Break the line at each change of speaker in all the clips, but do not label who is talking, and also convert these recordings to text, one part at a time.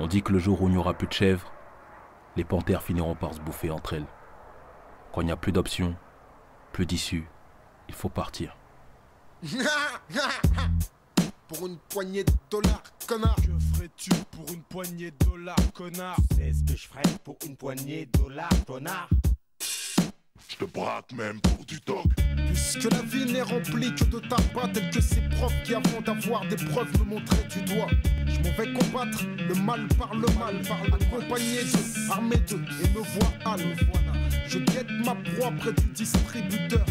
On dit que le jour où il n'y aura plus de chèvres, les panthères finiront par se bouffer entre elles. Quand il n'y a plus d'options, plus d'issue, il faut partir.
Pour une poignée de dollars, connard.
Que ferais-tu pour une poignée de dollars, connard?
C'est ce que je ferais pour une poignée de dollars, connard.
Je te braque même pour du doc.
Puisque la vie n'est remplie que de tabac, tel que ces profs qui avant d'avoir des preuves me montraient du doigt. Je m'en vais combattre le mal par le mal, accompagné d'eux, armé d'eux, et me voilà. Je guette ma proie près du distributeur.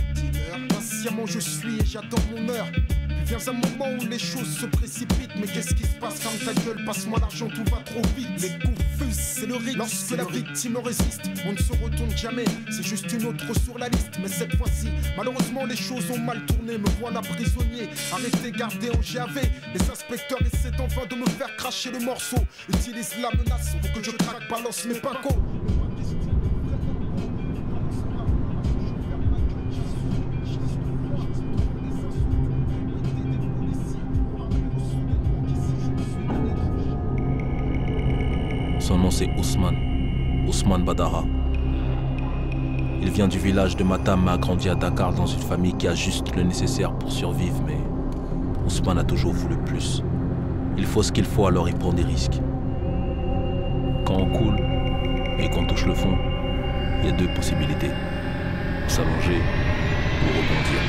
Patiemment je suis et j'attends mon heure. Puis vient un moment où les choses se précipitent. Mais qu'est-ce qui se passe? Ferme ta gueule, passe-moi l'argent, tout va trop vite. Les coups fusent, c'est le rythme. Lorsque la victime résiste, on ne se retourne jamais. C'est juste une autre sur la liste. Mais cette fois-ci, malheureusement les choses ont mal tourné. Me voilà prisonnier, arrêté, gardé en GAV. Les inspecteurs essaient enfin de me faire cracher le morceau. Utilise la menace pour que je craque, balance mes pincos.
Son nom c'est Ousmane Badara. Il vient du village de Matam mais a grandi à Dakar dans une famille qui a juste le nécessaire pour survivre, mais Ousmane a toujours voulu plus. Il faut ce qu'il faut, alors il prend des risques. Quand on coule et qu'on touche le fond, il y a deux possibilités: s'allonger ou rebondir.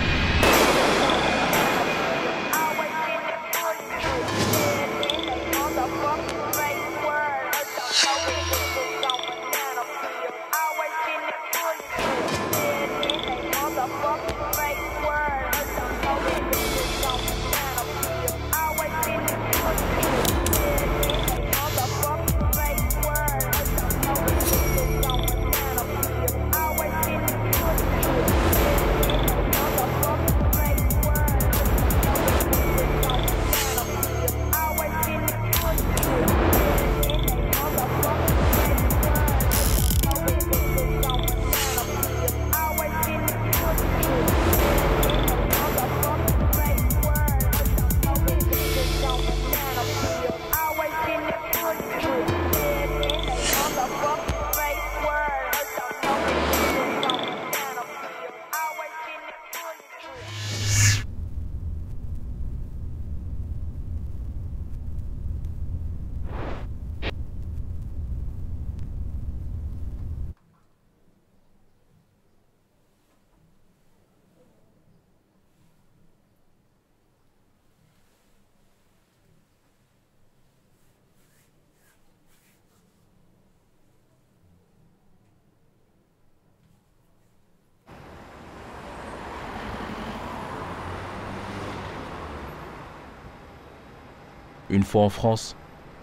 Une fois en France,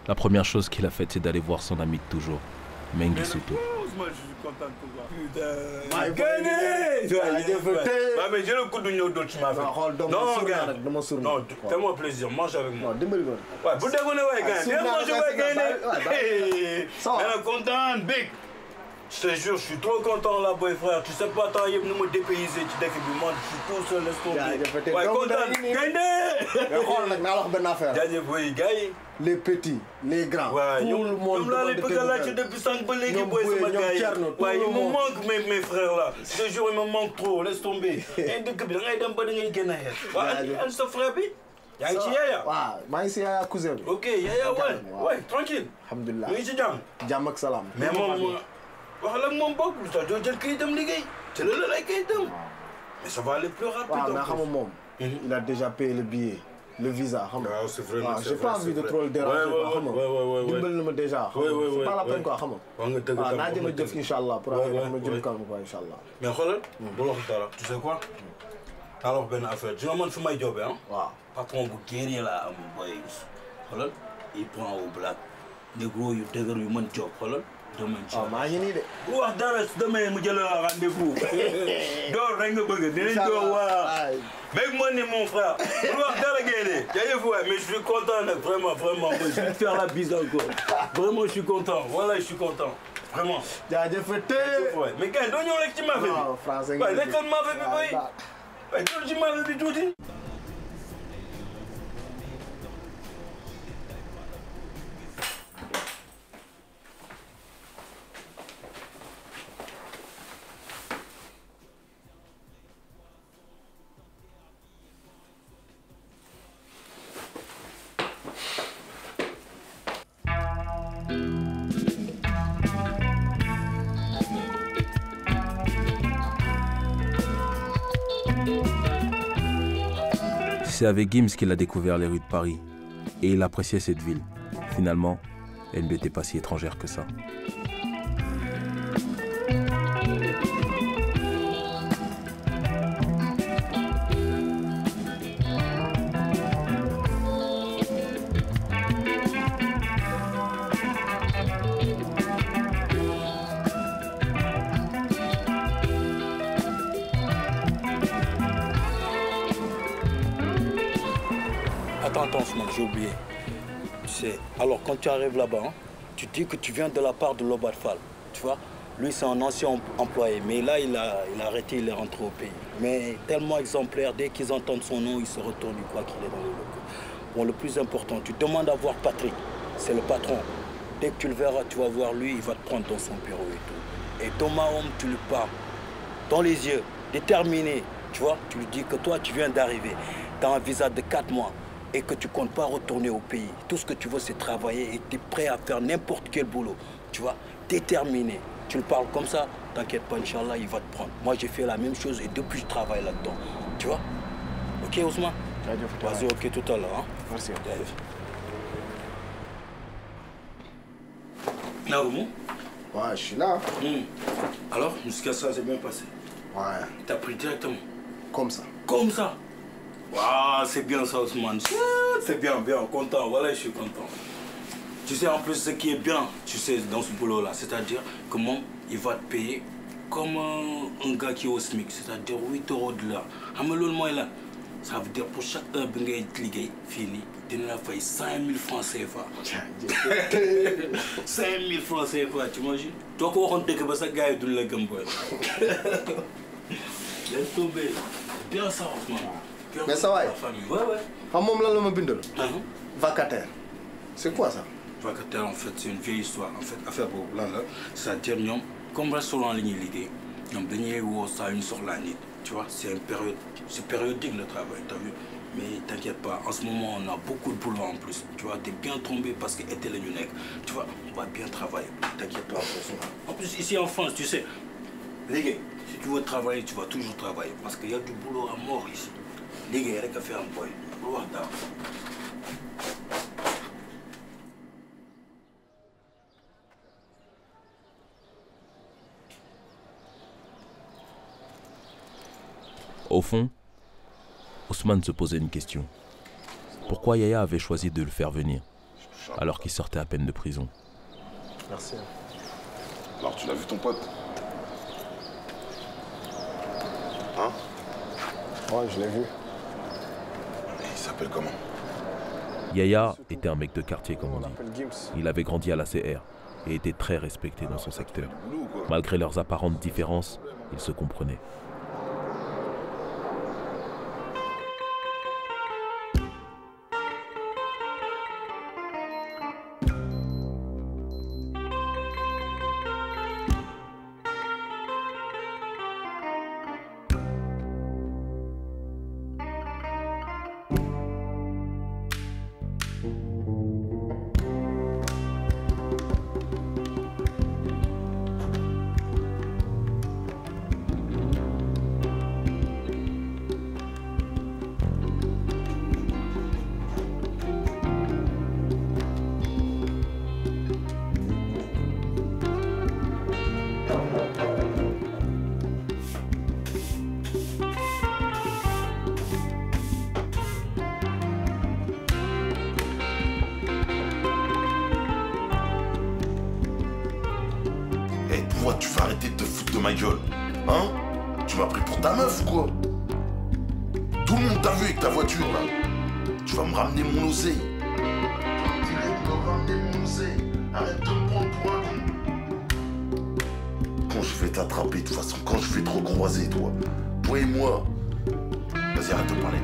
la première chose qu'il a faite, c'est d'aller voir son ami de toujours, Mengi Souto.
Moi, je suis content de te voir.
Putain, gagné!
Mais j'ai le coup de nous d'autres, tu m'as fait. Non, gars. Non, fais-moi plaisir, mange avec moi. Ouais, pour dégonner, ouais, gars. Viens manger, ouais, gagné. Elle est contente, big. Je te jure, je suis trop content là, boy, frère. Tu sais pas, t'as nous me dépayser, tu sais que du monde, je suis tout seul, laisse tomber. Ouais, content, gagné! Oui, gagné.
Les petits, les grands,
ouais,
tout le monde.
Comme là, les petits là, tu depuis 5 boy, c'est ma gars. Ouais, il me manque mes frères là. Ce jour, il me manque trop, laisse tomber. Et de que bien, il y a un peu de gain à faire. Elle se frère, puis. Y'a un petit yaya.
Ouais, moi ici, y'a un cousin.
Ok, yaya, ouais, tranquille.
Alhamdulillah.
Oui, c'est jam.
Jam ak salam.
Mais moi, wax la moom bokk lu tax doo jël kayitam liggéey te la lay kayitam mais ça va aller plus rapide.
waaw mais xam nga moom il a déjà payé le billet, le visa, xam nga.
waaw c'est vrai,
j'ai pas envie de trop le déranger quoi, xam nga. dimbal na ma déjà, xam nga. c'est pas la peine quoi, xam nga.
wax nga dëgg
waaw naa jëm a jëf inchallah pour affaire ma jëm kanam quoi inchallah.
mais xoolal bul wax dara tu sais quoi naa la wax benn affaire di nga man fi may jobe ah
waaw
patron bu guerrier laa am boy xoolal il prend au black négro yu dëgër yu mën job xoolal
waaw maa ngi nii de.
bu wax dara demain mu jël rendez-vous. door rek nga bëgg dinañ door waa. Make money mon frère. bu wax dara génne. Mais je suis content vraiment. Je vais te faire la bise encore. Vraiment je suis content. Voilà je suis content. Vraiment. Mais gars doo ñëw rek ci ma vie.
non français
nga. waaye nekkal ma vie bi boy. waaye doon ci ma vie bi tuuti.
c'est avec Gims qu'il a découvert les rues de Paris. Et il appréciait cette ville. Finalement, elle ne lui était pas si étrangère que ça.
Attends, j'ai oublié. Tu sais, alors quand tu arrives là-bas, hein, tu dis que tu viens de la part de Lobat Fall. Tu vois, lui c'est un ancien employé, mais là il a arrêté, il est rentré au pays. Mais tellement exemplaire, dès qu'ils entendent son nom, ils se retournent, ils croient qu'il est dans le locaux. Bon, le plus important, tu demandes à voir Patrick, c'est le patron. Dès que tu le verras, tu vas voir lui, il va te prendre dans son bureau et tout. Et Thomas Homme, tu lui parles, dans les yeux, déterminé, tu vois, tu lui dis que toi tu viens d'arriver, tu as un visa de 4 mois. Et que tu ne comptes pas retourner au pays. Tout ce que tu veux, c'est travailler et tu es prêt à faire n'importe quel boulot. Tu vois, déterminé. Tu le parles comme ça, t'inquiète pas, Inch'Allah, il va te prendre. Moi, j'ai fait la même chose et depuis, je travaille là-dedans. Tu vois? Ok, Ousmane? Vas-y, ok, tout à l'heure. Hein?
Merci.
Naoumou?
Ouais, je suis là.
Alors, jusqu'à ça, c'est bien passé?
Ouais.
T'as pris directement?
Comme ça.
Comme ça? Waouh, c'est bien ça, Ousmane. C'est bien, content. Voilà, je suis content. Tu sais, en plus, ce qui est bien, tu sais, dans ce boulot-là, c'est-à-dire comment il va te payer comme un gars qui est au SMIC, c'est-à-dire 8 € de l'heure. Là, ça veut dire pour chaque heure que tu as fini, tu as fait 5 000 francs CFA. 5 000 francs CFA, tu imagines? Toi, quand on te dit que ça, gars, tu l'as gagné. Laisse tomber. Bien ça, Ousmane.
Mais ça va.
Ouais.
Vacataire. C'est quoi ça?
Vacataire, en fait, c'est une vieille histoire. En fait, affaire pour là, c'est-à-dire, comme restaurant en ligne, ça une sur la nuit. Tu vois, c'est périodique le travail, t'as vu? Mais t'inquiète pas, en ce moment, on a beaucoup de boulot en plus. Tu vois, t'es bien tombé parce que était le Yunek. Tu vois, on va bien travailler. T'inquiète pas. En plus, ici en France, tu sais, les gars, si tu veux travailler, tu vas toujours travailler. Parce qu'il y a du boulot à mort ici. Les gars, il y a rien qu'à faire un boy.
Au fond, Ousmane se posait une question. Pourquoi Yaya avait choisi de le faire venir, alors qu'il sortait à peine de prison?
Merci.
Alors, tu l'as vu ton pote? Hein?
Ouais, je l'ai vu.
Il s'appelle comment?
Yaya était un mec de quartier, comme on dit. Il avait grandi à la CR et était très respecté dans son secteur. Malgré leurs apparentes différences, ils se comprenaient.
Tu vas arrêter de te foutre de ma gueule, hein? Tu m'as pris pour ta meuf ou quoi? Tout le monde t'a vu avec ta voiture là. Tu vas me ramener mon oseille. Tu vas me ramener mon oseille. Arrête de me prendre pour un con. Quand je vais t'attraper, de toute façon, quand je vais te recroiser, toi et moi. Vas-y, arrête de parler.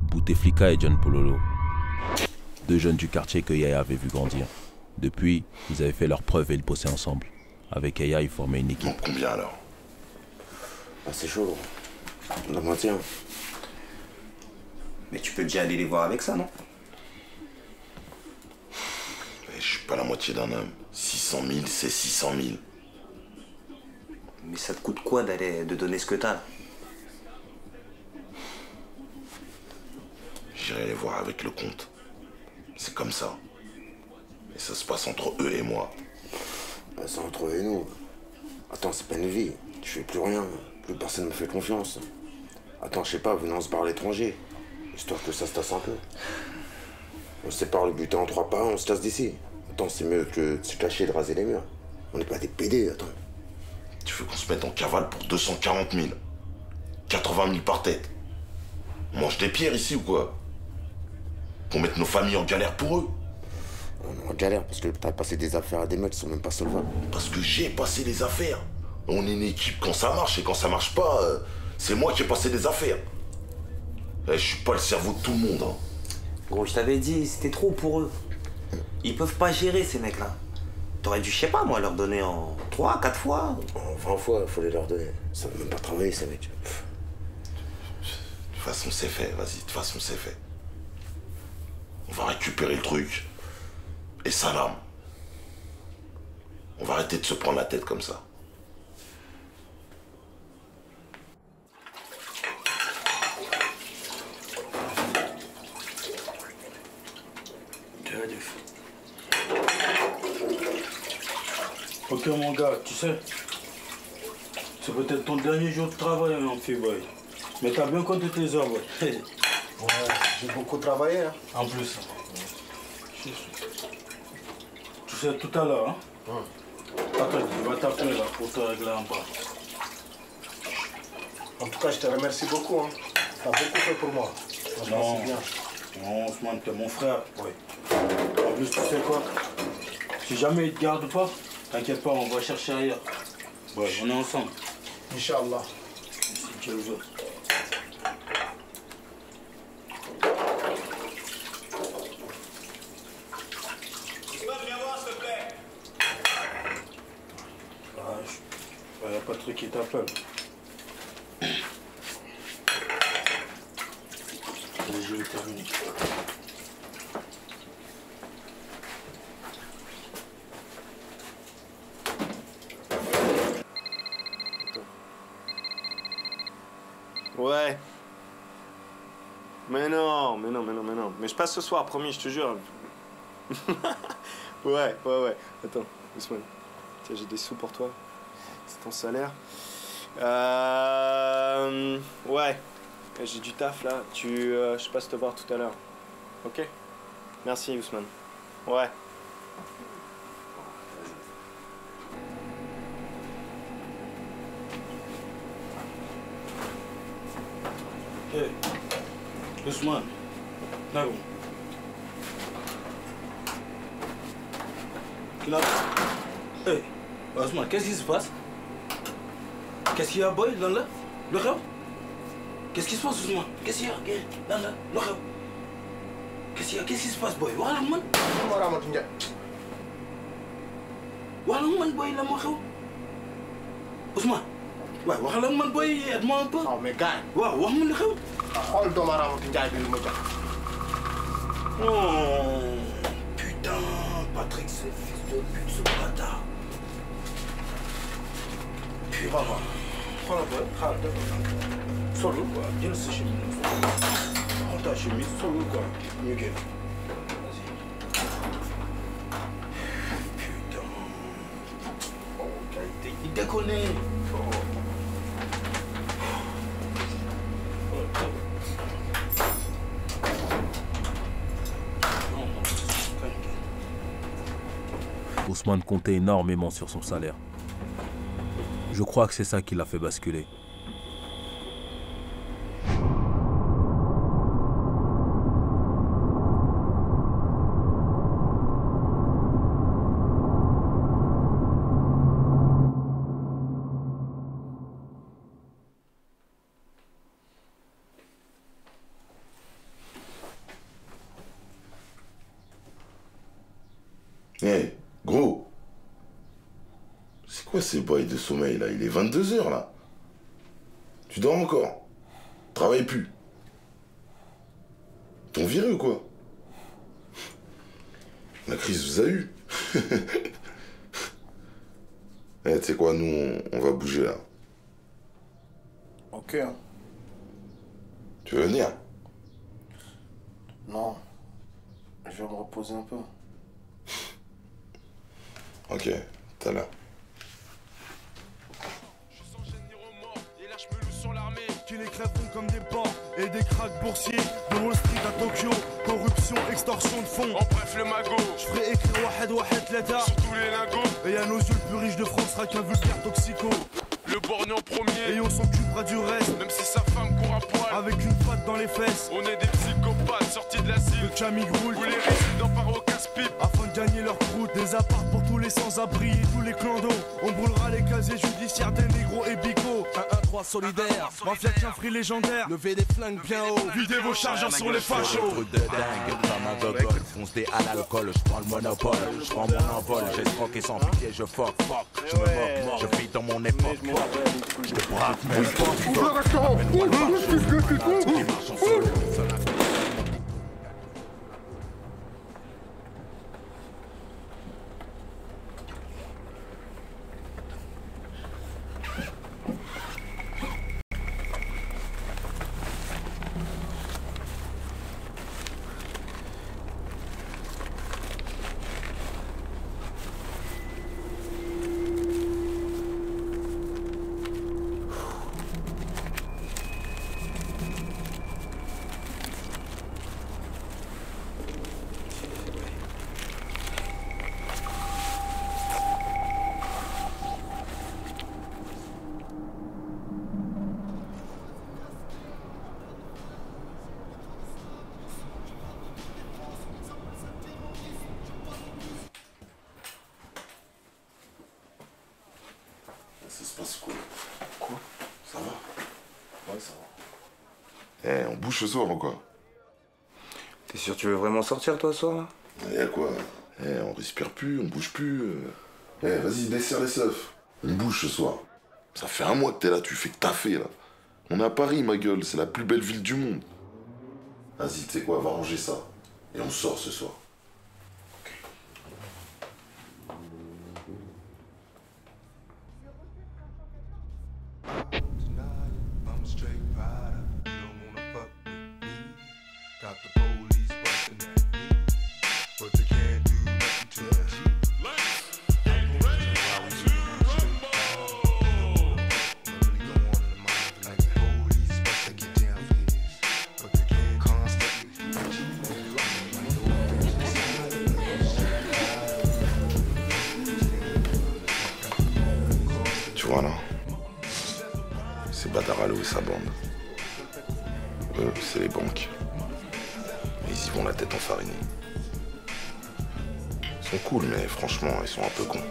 Bouteflika et John Pololo, deux jeunes du quartier que Yaya avait vu grandir. Depuis, ils avaient fait leurs preuves et ils bossaient ensemble. Avec Yaya, ils formaient une équipe.
Donc combien alors?
Ah, c'est chaud. La moitié. Mais tu peux déjà aller les voir avec ça, non?
Mais je suis pas la moitié d'un homme. 600 000, c'est 600 000.
Mais ça te coûte quoi de donner ce que t'as là?
J'irai les voir avec le compte. C'est comme ça. Et ça se passe entre eux et moi.
Bah, c'est entre eux et nous. Attends, c'est pas une vie. Je fais plus rien. Plus personne me fait confiance. Attends, je sais pas, venez on se barre à l'étranger. Histoire que ça se tasse un peu. On se sépare le butin en 3 pas, on se tasse d'ici. Attends, c'est mieux que de se cacher et de raser les murs. On n'est pas des PD, attends.
Tu veux qu'on se mette en cavale pour 240 000? 80 000 par tête. On mange des pierres ici ou quoi? Qu'on mette nos familles en galère pour eux?
On est en galère parce que t'as passé des affaires à des mecs qui sont même pas solvables.
Parce que j'ai passé des affaires. On est une équipe quand ça marche et quand ça marche pas, c'est moi qui ai passé des affaires. Je suis pas le cerveau de tout le monde. Hein.
Gros, je t'avais dit, c'était trop pour eux. Ils peuvent pas gérer ces mecs-là. T'aurais dû, je sais pas moi, leur donner en 3, 4 fois. En 20 fois, il faut les leur donner. Ça veut même pas travailler ces mecs.
De toute façon, c'est fait, vas-y, de toute façon, c'est fait. On va récupérer le truc. Et salam. On va arrêter de se prendre la tête comme ça.
Ok mon gars, tu sais, c'est peut-être ton dernier jour de travail en février. Mais t'as bien compté tes heures, ouais.
Ouais, j'ai beaucoup travaillé. Hein.
En plus. Tu sais, tout à l'heure, hein? Attends, il va t'appeler là pour te régler en bas.
En tout cas, je te remercie beaucoup. Hein. T'as beaucoup fait pour moi.
Non, bien. Non, Ousmane, t'es mon frère. Oui. En plus, tu sais quoi? Si jamais il te garde pas, t'inquiète pas, on va chercher ailleurs. Ouais, on est ensemble.
Inch'Allah.
Si tu le veux. Il n'y a pas de truc qui t'appelle. Le jeu est terminé.
Ouais. Mais non. Mais je passe ce soir, promis, je te jure. Ouais. Attends, Ousmane. Tiens, j'ai des sous pour toi. C'est ton salaire. Ouais. J'ai du taf là. Je passe te voir tout à l'heure. Ok? Merci, Ousmane. Ouais.
Hey, Ousmane. Nago. Hey, Ousmane, qu'est-ce qui se passe? Qu'est-ce qu'il y a, boy, dans le rêve? Qu'est-ce qui se passe, Ousmane? Qu'est-ce qu'il y a, dans le rêve? Qu'est-ce qui se passe, boy? Voilà, man. Voilà, man, boy, là, mon rêve. Ousmane. Ouais, voilà, man, boy, aide-moi un peu.
Oh, mais gars.
Ouais, wax ma li xew.
Xool doomu Ramatu Njaay bi lu ma jox.
Oh, putain, Patrick, c'est fils de pute, ce bâtard. Putain. Xoolal boy, xaaral def solo quoi, jël sa chemise. Xool ta chemise, solo quoi, ñu génn. Vas-y. Putain. Oh, gars, il déconne.
Ousmane comptait énormément sur son salaire. Je crois que c'est ça qui l'a fait basculer.
Hey, gros, c'est quoi ces bails de sommeil là? Il est 22h là. Tu dors encore? Travaille plus. T'ont viré ou quoi? La crise vous a eu. Eh, tu sais quoi, nous on va bouger là.
Ok.
Tu veux venir?
Non. Je vais me reposer un peu.
Ok, tout à l'heure.
Je sens gêne ni remords, et là je me loue sur l'armée. Qui les crèveront comme des porcs et des cracks boursiers. De Wall Street à Tokyo, corruption, extorsion de fonds. En bref, le magot. Je ferai écrire Wahed Wahed Leda sur tous les lingots. Et à nos yeux, le plus riche de France sera qu'un vulgaire toxico. Le borgne en premier, et on s'occupera du reste. Même si sa femme court à poil, avec une patte dans les fesses. On est des psychopathes sortis de l'asile. Le Chamigroul, ou les résidents par au casse-pipe. Afin de gagner leur croûte, des apparts pour tous les sans-abri et tous les clandos. On brûlera les casiers judiciaires des négros et bigots. 1-1-3 solidaire, mafia tient free légendaire. Levez des flingues bien haut, videz vos chargeurs sur les fachos.
Truc de dingue, comme un gogol, foncé à l'alcool, je prends le monopole, je prends mon envol, j'escroque et sans pitié, je fuck, je me moque, je vis dans mon époque, je te braque, mais je pense.
Ouvre le restaurant, ouvre le fils de pute.
Ça se passe quoi? Quoi? Ça va?
Ouais, ça va.
Eh, on bouge ce soir ou quoi?
T'es sûr que tu veux vraiment sortir toi ce soir là?
Y'a quoi? Eh, on respire plus, on bouge plus. Eh, vas-y, desserre les seufs. On bouge ce soir. Ça fait 1 mois que t'es là, tu fais que taffer là. On est à Paris, ma gueule, c'est la plus belle ville du monde. Vas-y, tu sais quoi, va ranger ça. Et on sort ce soir. Tu vois là, c'est Badaralo et sa bande. Eux, c'est les banques. Ils y vont la tête enfarinée. Ils sont cool, mais franchement, ils sont un peu cons.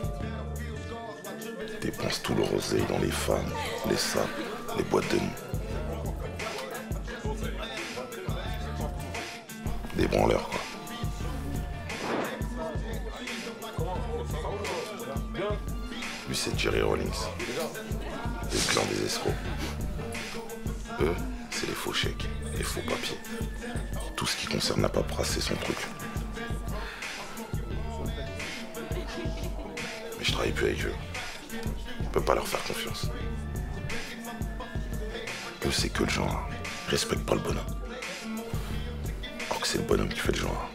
Ils dépensent tout leur oseille dans les femmes, les sapes, les boîtes de nuit. Des branleurs, quoi. Lui, c'est Jerry Rawlings. Le clan des escrocs. Eux, c'est les faux chèques, les faux papiers. Tout ce qui concerne la paperasse, c'est son truc. Mais je travaille plus avec eux. Je peux pas leur faire confiance. Eux, c'est que le genre. Ils respectent pas le bonhomme. Alors que c'est le bonhomme qui fait le genre.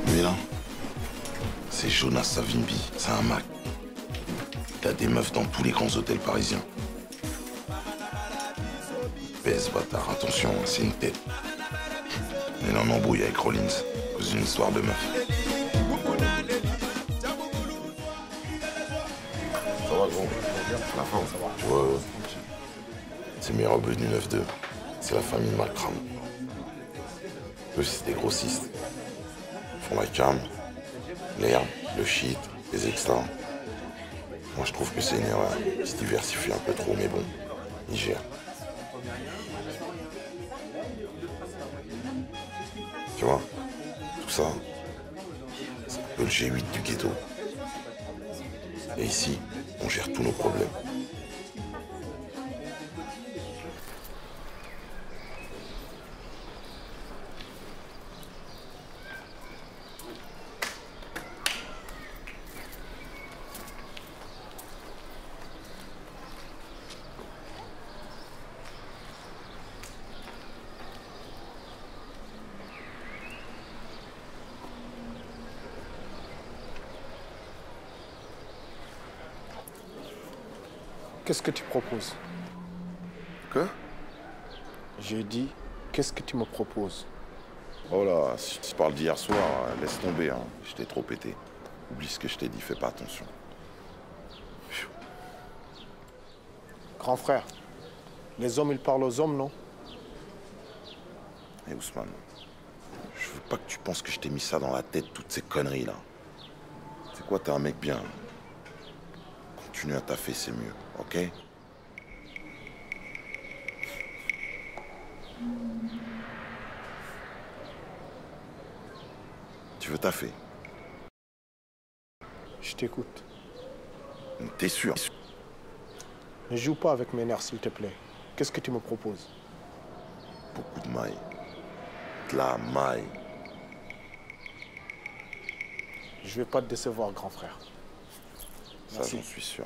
Lui là, c'est Jonas Savimbi, c'est un Mac. y a des meufs dans tous les grands hôtels parisiens. Pèse, bâtard, attention, c'est une tête. Il en embrouille avec Rollins, à cause d'une histoire de meuf. Ça va, gros? La fin, ça va. Tu vois, c'est meilleur au but du 9-2. C'est la famille Malcram. Eux, c'est des grossistes. Ils font la cam, l'herbe, le shit, les extras. Moi, je trouve que c'est une erreur. Ils se diversifient un peu trop, mais bon, ils gèrent. Tu vois, tout ça, c'est un peu le G8 du ghetto. Et ici, on gère tous nos problèmes.
Qu'est-ce que tu proposes?
Quoi?
J'ai dit, qu'est-ce que tu me proposes?
Oh là, si tu parles d'hier soir, laisse tomber, hein. Je t'ai trop pété. Oublie ce que je t'ai dit, fais pas attention.
Grand frère, les hommes, ils parlent aux hommes, non?
Hé Ousmane, je veux pas que tu penses que je t'ai mis ça dans la tête, toutes ces conneries-là. C'est quoi, t'es un mec bien. Continue à taffer, c'est mieux, ok? Tu veux taffer?
Je t'écoute.
T'es sûr?
Ne joue pas avec mes nerfs, s'il te plaît. Qu'est-ce que tu me proposes?
Beaucoup de mailles. De la maille.
Je vais pas te décevoir, grand frère.
Ça, j'en suis sûr.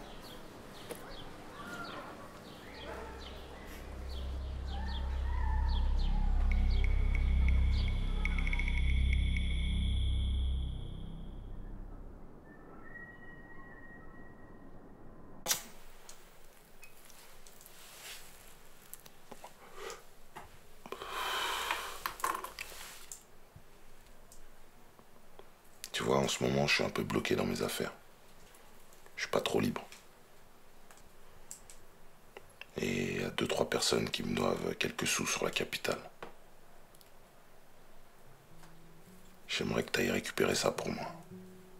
Tu vois, en ce moment, je suis un peu bloqué dans mes affaires. Je suis pas trop libre. Et il y a 2-3 personnes qui me doivent quelques sous sur la capitale. J'aimerais que tu ailles récupérer ça pour moi.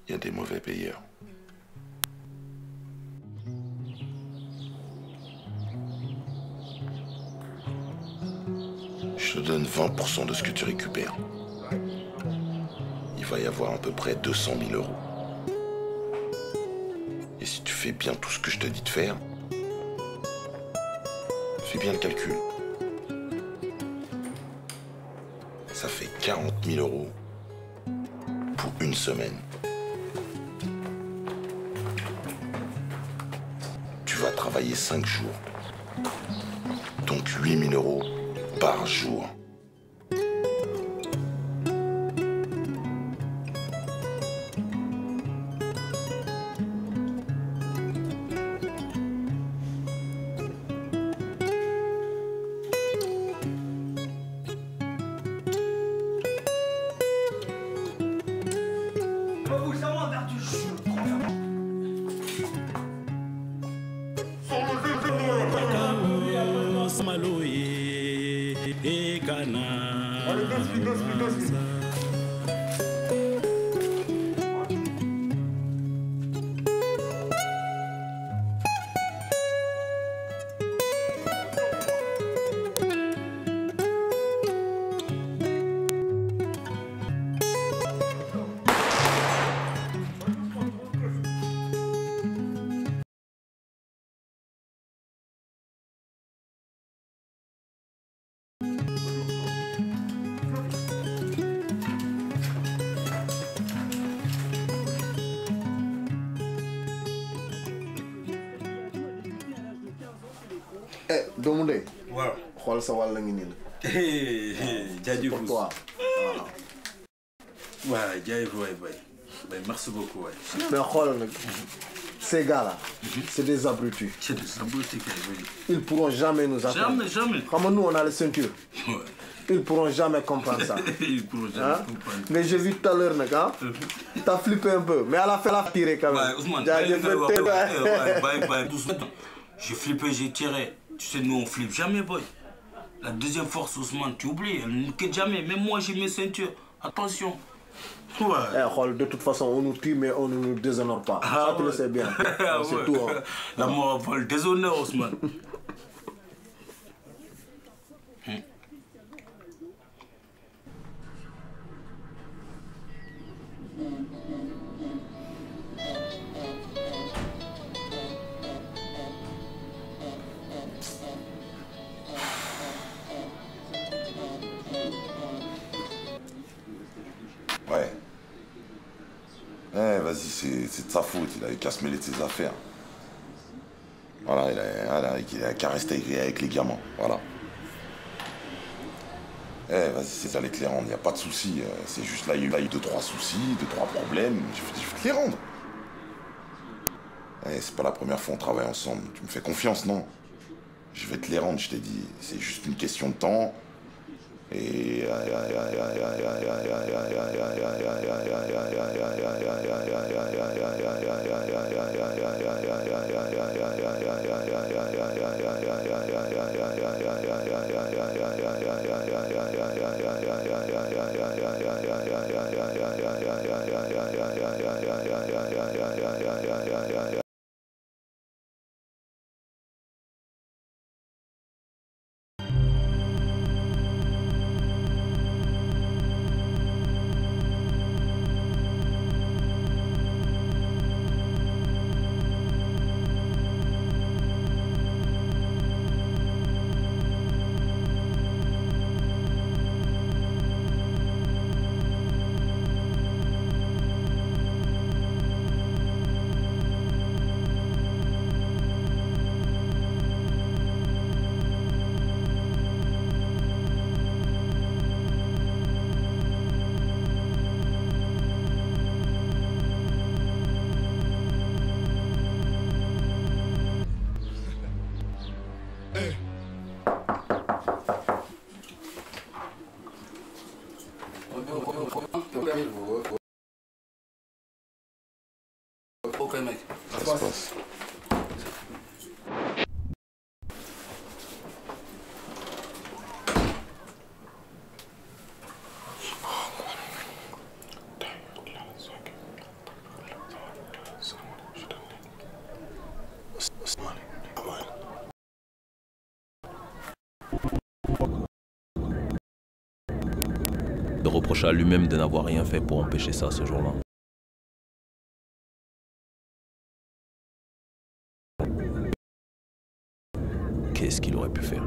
Il y a des mauvais payeurs. Je te donne 20% de ce que tu récupères. Il va y avoir à peu près 200 000 €. Et si tu fais bien tout ce que je te dis de faire, fais bien le calcul. Ça fait 40 000 € pour une semaine. Tu vas travailler 5 jours. Donc 8 000 € par jour.
doomu ndey.
waaw
xool sa wàll ngi nii la.
jaajëf
pour toi.
waaw jaajëf waay bay merci beaucoup waay.
mais xoolal nag ces gars-là, c'est des abrutis.
C'est des abrutis qui arrivent.
Ils ne pourront jamais nous atteindre.
Jamais.
Comme nous, on a les ceintures.
Ouais.
Ils ne pourront jamais comprendre ça.
Ils ne pourront jamais comprendre.
Mais j'ai vu tout à l'heure, mec, hein? T'as flippé un peu. Mais elle a fait la tirer quand même.
Ouais, Ousmane, doucement. J'ai flippé, j'ai tiré. Tu sais, nous, on flippe jamais, boy. La deuxième force, Ousmane, tu oublies, elle ne nous quitte jamais. Même moi, j'ai mes ceintures. Attention.
Ouais. De toute façon, on nous tue, mais on ne nous déshonore pas. Ça, tu le sais bien. C'est tout. Hein.
La mort va le déshonneur, Ousmane.
Ouais. Vas-y, c'est de sa faute, il avait qu'à se mêler de ses affaires. Voilà, il a qu'à rester avec les gamins, voilà. Vas-y, c'est allé te les rendre, y a pas de souci. C'est juste là, il y a eu 2-3 soucis, 2-3 problèmes, je vais te les rendre. C'est pas la première fois qu'on travaille ensemble, tu me fais confiance, non? Je vais te les rendre, je t'ai dit, c'est juste une question de temps. Et
Ok, mec.
Ça se passe.
De reprocher à lui-même de n'avoir rien fait pour empêcher ça ce jour-là. Qu'est-ce qu'il aurait pu faire?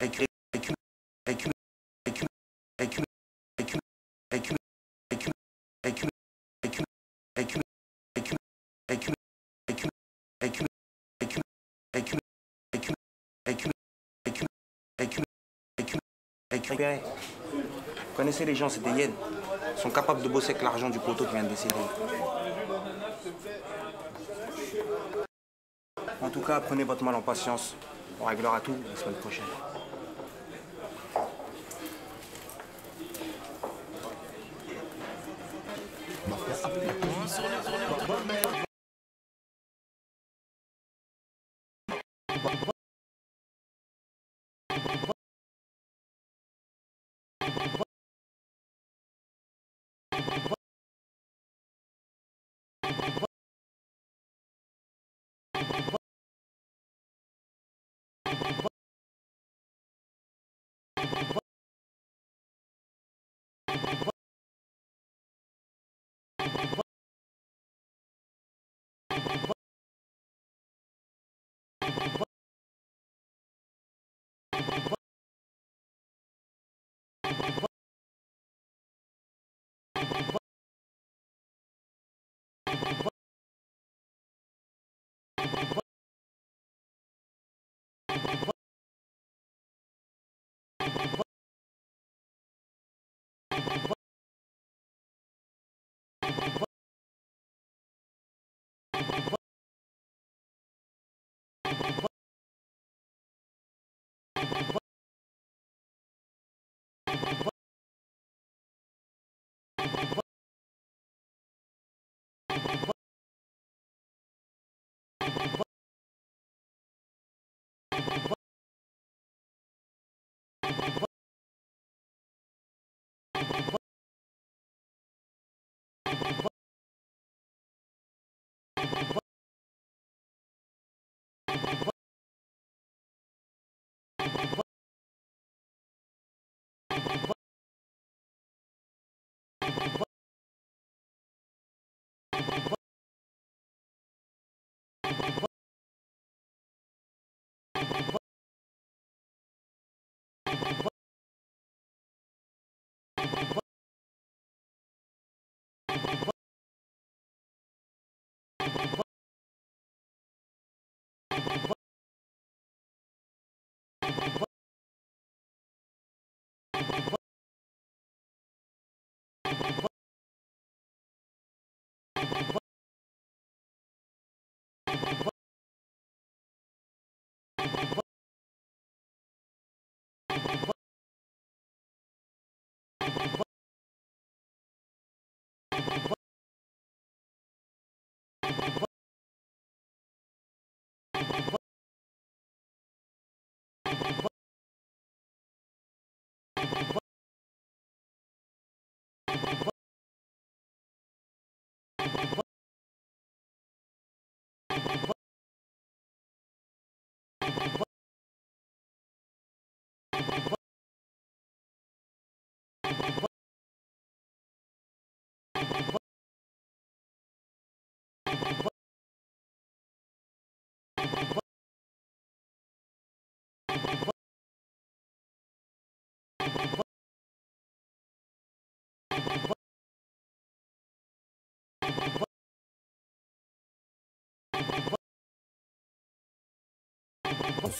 Vous connaissez les gens, c'est des hyènes. Ils sont capables de bosser avec l'argent du poteau qui vient de décéder. En tout cas, prenez votre mal en patience. On réglera tout la semaine prochaine.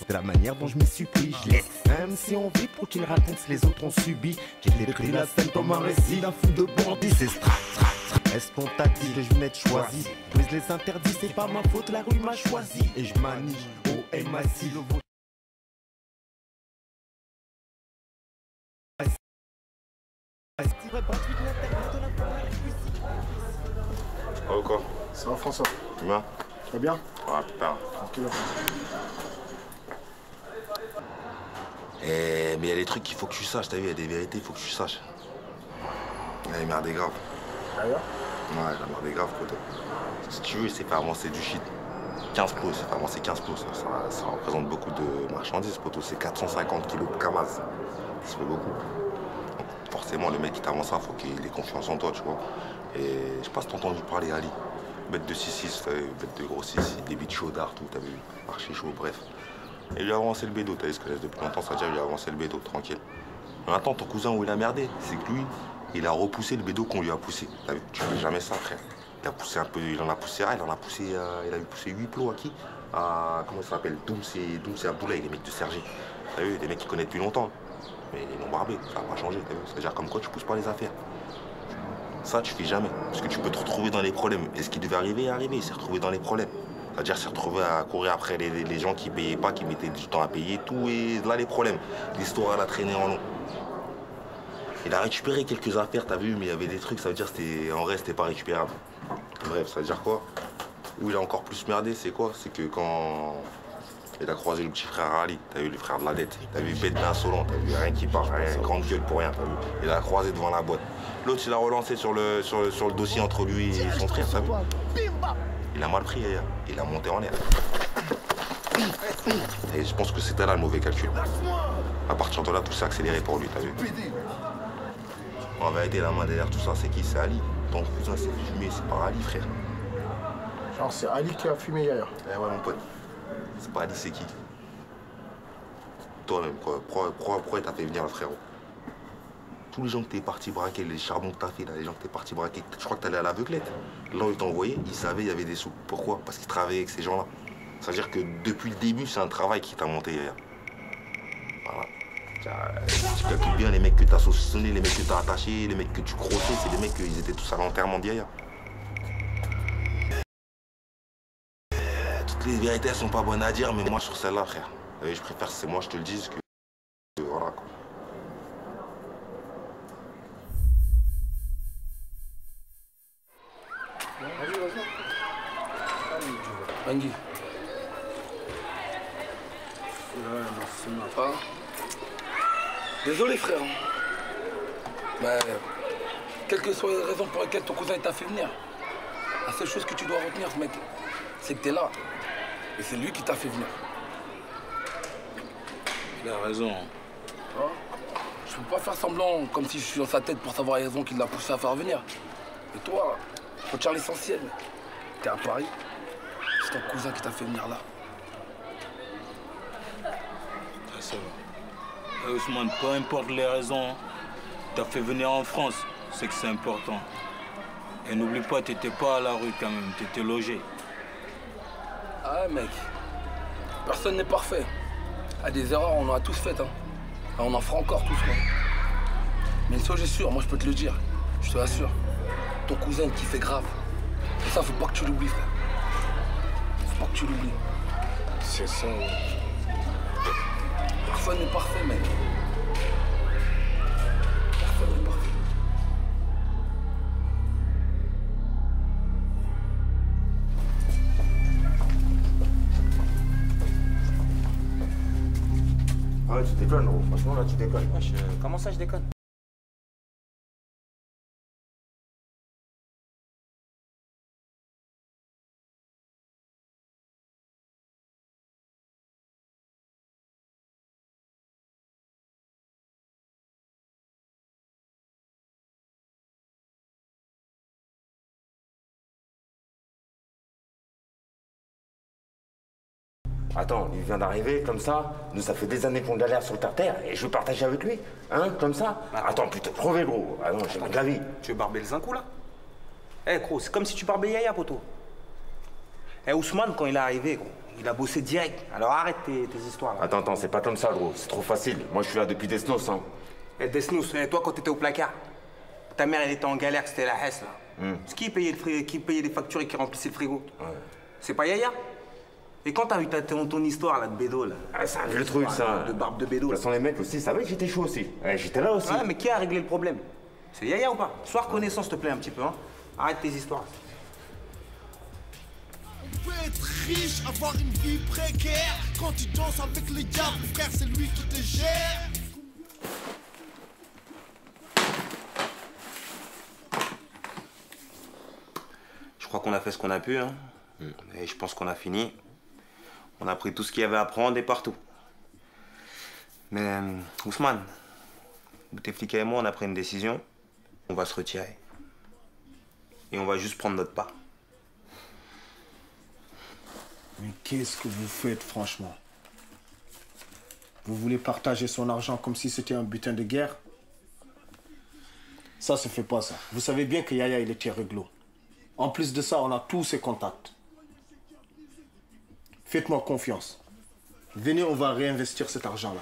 De la manière dont je m'y suis pris, je laisse. Même si on vit pour qu'ils racontent ce que les autres ont subi. J'ai décrit la scène comme un récit d'un fou de bandit. C'est Est-ce qu'on t'a dit que je venais de choisi? Brise les interdits, c'est pas ma faute, la rue m'a choisi. Et je manie au MIC le vote.
Oh quoi?
Ça va François?
Tu vas?
Tu vas bien?
Ouais putain.
Tranquille.
Mais il y a des trucs qu'il faut que tu saches, t'as vu, il y a des vérités, il faut que tu saches. Elle est merdée grave.
D'ailleurs?
Ouais, la merdée grave, poteau. Si tu veux, c'est pas avancer du shit. 15 plots, c'est pas avancer 15 plots. Ça représente beaucoup de marchandises, poteau. C'est 450 kilos de Kamaz. Ça fait beaucoup. Donc, forcément, le mec qui t'avance ça, faut qu'il ait confiance en toi, tu vois. Et je sais pas si t'as entendu parler, Ali. Bête de 6-6, bête de gros 6, des beats chaudard, tout, t'as vu. Archi chaud, bref.
Et lui a avancé le bédo, t'as vu ce que je laisse depuis longtemps, ça veut dire lui a avancé le bédo, tranquille. Maintenant, ton cousin, où il a merdé, c'est que lui, il a repoussé le bédo qu'on lui a poussé. T'as vu, tu fais jamais ça, frère. Il a poussé un peu, il en a poussé un, il a poussé 8 plots à qui? À, comment ça s'appelle? Doums et Abdoulaye, les mecs de Sergi. T'as vu, des mecs qui connaissent depuis longtemps. Mais ils l'ont barbé, ça n'a pas changé, t'as vu. C'est-à-dire comme quoi tu pousses pas les affaires. Ça, tu fais jamais, parce que tu peux te retrouver dans les problèmes. Et ce qui devait arriver est arrivé, il s'est retrouvé dans les problèmes. C'est-à-dire s'est retrouvé à courir après les gens qui payaient pas, qui mettaient du temps à payer, tout, et là les problèmes. L'histoire, elle a traîné en long. Il a récupéré quelques affaires, t'as vu, mais il y avait des trucs, ça veut dire que en vrai, c'était pas récupérable. Bref, ça veut dire quoi? Où il a encore plus merdé, c'est quoi? C'est que quand il a croisé le petit frère Ali, t'as vu, le frère de la dette, t'as vu, bête insolent, t'as vu, rien qui part, rien, grande gueule pour rien, t'as vu. Il l'a croisé devant la boîte. L'autre, il a relancé sur le dossier entre lui et son frère, t'as vu. Il a mal pris, il a monté en l'air. Et je pense que c'était là le mauvais calcul. À partir de là, tout s'est accéléré pour lui, t'as vu. En vérité, la main derrière tout ça, c'est qui? C'est Ali. Ton cousin s'est fumé, c'est pas Ali, frère.
Genre, c'est Ali qui a fumé hier.
Eh ouais, mon pote. C'est pas Ali, c'est qui? Toi-même, pourquoi t'as fait venir le frérot? Tous les gens que t'es parti braquer, les charbons que t'as fait, là, les gens que t'es parti braquer, je crois que t'allais à l'aveuglette. Là où ils t'envoyaient, ils savaient qu'il y avait des sous. Pourquoi? Parce qu'ils travaillaient avec ces gens-là. C'est-à-dire que depuis le début, c'est un travail qui t'a monté hier. Voilà. Tu calcules bien les mecs que t'as saucissonnés, les mecs que t'as attachés, les mecs que tu crossais, c'est des mecs qu'ils étaient tous à l'enterrement d'hier. Toutes les vérités, elles sont pas bonnes à dire, mais moi, sur celle-là, frère, je préfère que c'est moi, je te le dise, que voilà, quoi.
Bangui. Désolé frère. Mais quelles que soient les raisons pour lesquelles ton cousin t'a fait venir, la seule chose que tu dois retenir, mec, c'est que t'es là. Et c'est lui qui t'a fait venir.
Il a raison.
Je peux pas faire semblant comme si je suis dans sa tête pour savoir les raisons qui l'a poussé à faire venir. Et toi, faut te faire l'essentiel. T'es à Paris. C'est ton cousin qui t'a fait venir là.
Ça va. Ousmane, peu importe les raisons, t'as fait venir en France, c'est que c'est important. Et n'oublie pas, t'étais pas à la rue quand même, t'étais logé.
Ah mec, personne n'est parfait. À des erreurs, on en a tous faites. Hein. On en fera encore tous. Quoi. Mais une chose est sûre, moi je peux te le dire, je te l'assure. Ton cousin il kiffait grave. Et ça, faut pas que tu l'oublies, frère. Faut pas que tu l'oublies.
C'est ça, ouais.
Personne n'est parfait, mec. Personne n'est parfait.
Ouais, tu déconnes, gros. Franchement, là, tu déconnes.
Wesh, comment ça, je déconne?
Attends, il vient d'arriver, comme ça. Nous, ça fait des années qu'on galère sur le terre et je veux partager avec lui. Hein, comme ça. Attends, putain, crevé, gros. Ah non, j'ai pas de la vie.
Tu veux barber le zinc ou là? Eh, gros, c'est comme si tu barbais Yaya, poto. Eh, Ousmane, quand il est arrivé, gros, il a bossé direct. Alors arrête tes histoires, là.
Attends, c'est pas comme ça, gros. C'est trop facile. Moi, je suis là depuis Desnos, hein.
Eh, Desnos, toi, quand t'étais au placard, ta mère, elle était en galère, c'était la Hesse, là. C'est qui payait les factures et qui remplissait le frigo? Ouais. C'est pas Yaya? Et quand t'as eu ton histoire là de bédo là?
Ah, c'est un vieux truc ça.
De barbe de bédo.
De toute façon les mecs aussi savaient que j'étais chaud aussi. Ouais, j'étais là aussi.
Ouais, mais qui a réglé le problème? C'est Yaya ou pas? Sois reconnaissant s'il te plaît un petit peu, hein. Arrête tes histoires.
On peut être riche, avoir une vie précaire. Quand tu danses avec les diables, frère, c'est lui qui te gère.
Je crois qu'on a fait ce qu'on a pu, hein. Et je pense qu'on a fini. On a pris tout ce qu'il y avait à prendre et partout. Mais Ousmane, Bouteflika et moi, on a pris une décision. On va se retirer. Et on va juste prendre notre part.
Mais qu'est-ce que vous faites, franchement? Vous voulez partager son argent comme si c'était un butin de guerre? Ça se fait pas, ça. Vous savez bien que Yaya, il était réglo. En plus de ça, on a tous ses contacts. Faites-moi confiance. Venez, on va réinvestir cet argent-là.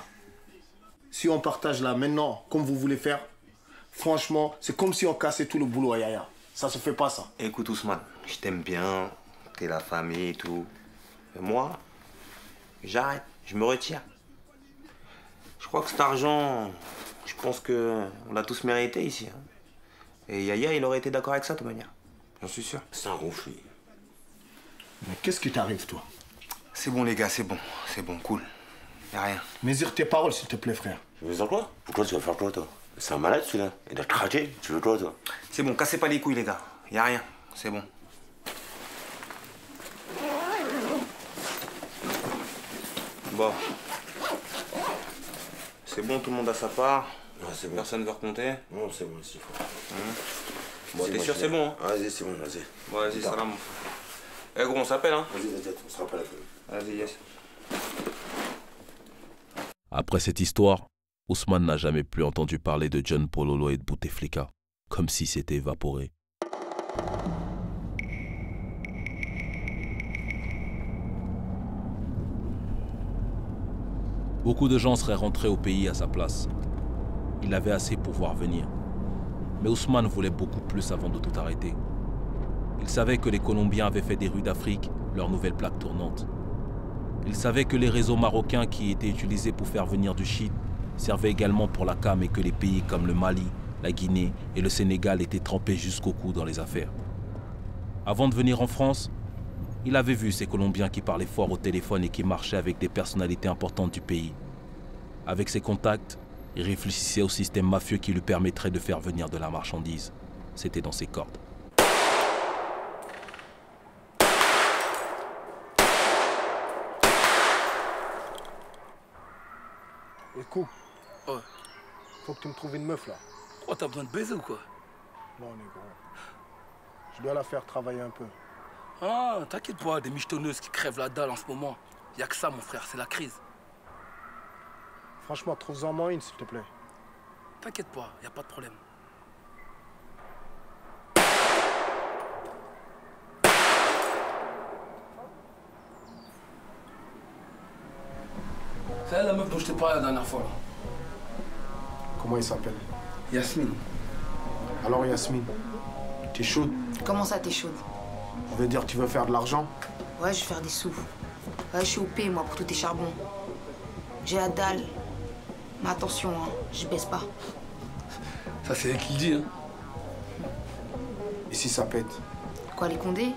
Si on partage là maintenant, comme vous voulez faire, franchement, c'est comme si on cassait tout le boulot à Yaya. Ça se fait pas, ça.
Écoute, Ousmane, je t'aime bien, t'es la famille et tout. Mais moi, j'arrête, je me retire. Je crois que cet argent, je pense qu'on l'a tous mérité ici. Hein. Et Yaya, il aurait été d'accord avec ça, de toute manière. J'en suis sûr. C'est un ronflé.
Mais qu'est-ce qui t'arrive, toi?
C'est bon, les gars, c'est bon, cool. Y'a rien.
Mesure tes paroles, s'il te plaît, frère.
Tu veux dire quoi? Pourquoi tu vas faire quoi, toi? C'est un malade, celui-là. Il a craqué. Tu veux quoi, toi?
C'est bon, cassez pas les couilles, les gars. Y'a rien, c'est bon. Bon. C'est bon, tout le monde a sa part.
Ouais, c'est bon.
Personne ne veut recompter?
Non, c'est bon, c'est fort.
Bon, t'es sûr, c'est bon, hein?
Vas-y, c'est bon, vas-y.
Bon, vas-y, salam. Eh, gros, on s'appelle, hein?
Vas-y, on se rappelle après.
Vas-y, yes.
Après cette histoire, Ousmane n'a jamais plus entendu parler de John Pololo et de Bouteflika, comme si c'était évaporé. Beaucoup de gens seraient rentrés au pays à sa place. Il avait assez pour voir venir. Mais Ousmane voulait beaucoup plus avant de tout arrêter. Il savait que les Colombiens avaient fait des rues d'Afrique leur nouvelle plaque tournante. Il savait que les réseaux marocains qui étaient utilisés pour faire venir du shit servaient également pour la cam et que les pays comme le Mali, la Guinée et le Sénégal étaient trempés jusqu'au cou dans les affaires. Avant de venir en France, il avait vu ces Colombiens qui parlaient fort au téléphone et qui marchaient avec des personnalités importantes du pays. Avec ses contacts, il réfléchissait au système mafieux qui lui permettrait de faire venir de la marchandise. C'était dans ses cordes.
Écoute.
Ouais.
Faut que tu me trouves une meuf là.
Oh, t'as besoin de baiser ou quoi?
Non, négro. Je dois la faire travailler un peu.
Ah, t'inquiète pas, des michetonneuses qui crèvent la dalle en ce moment. Y'a que ça, mon frère, c'est la crise.
Franchement, trouve-en moi une, s'il te plaît.
T'inquiète pas, y'a pas de problème. C'est la meuf dont je t'ai parlé la dernière fois, là.
Comment il s'appelle?
Yasmine.
Alors, Yasmine, t'es chaude?
Comment ça, t'es chaude?
Ça veut dire que tu veux faire de l'argent?
Ouais, je vais faire des sous. Ouais, je suis OP, moi, pour tous tes charbons. J'ai la dalle. Mais attention, hein, je baisse pas.
Ça, c'est elle qui le dit, hein.
Et si ça pète?
Quoi, les Condés?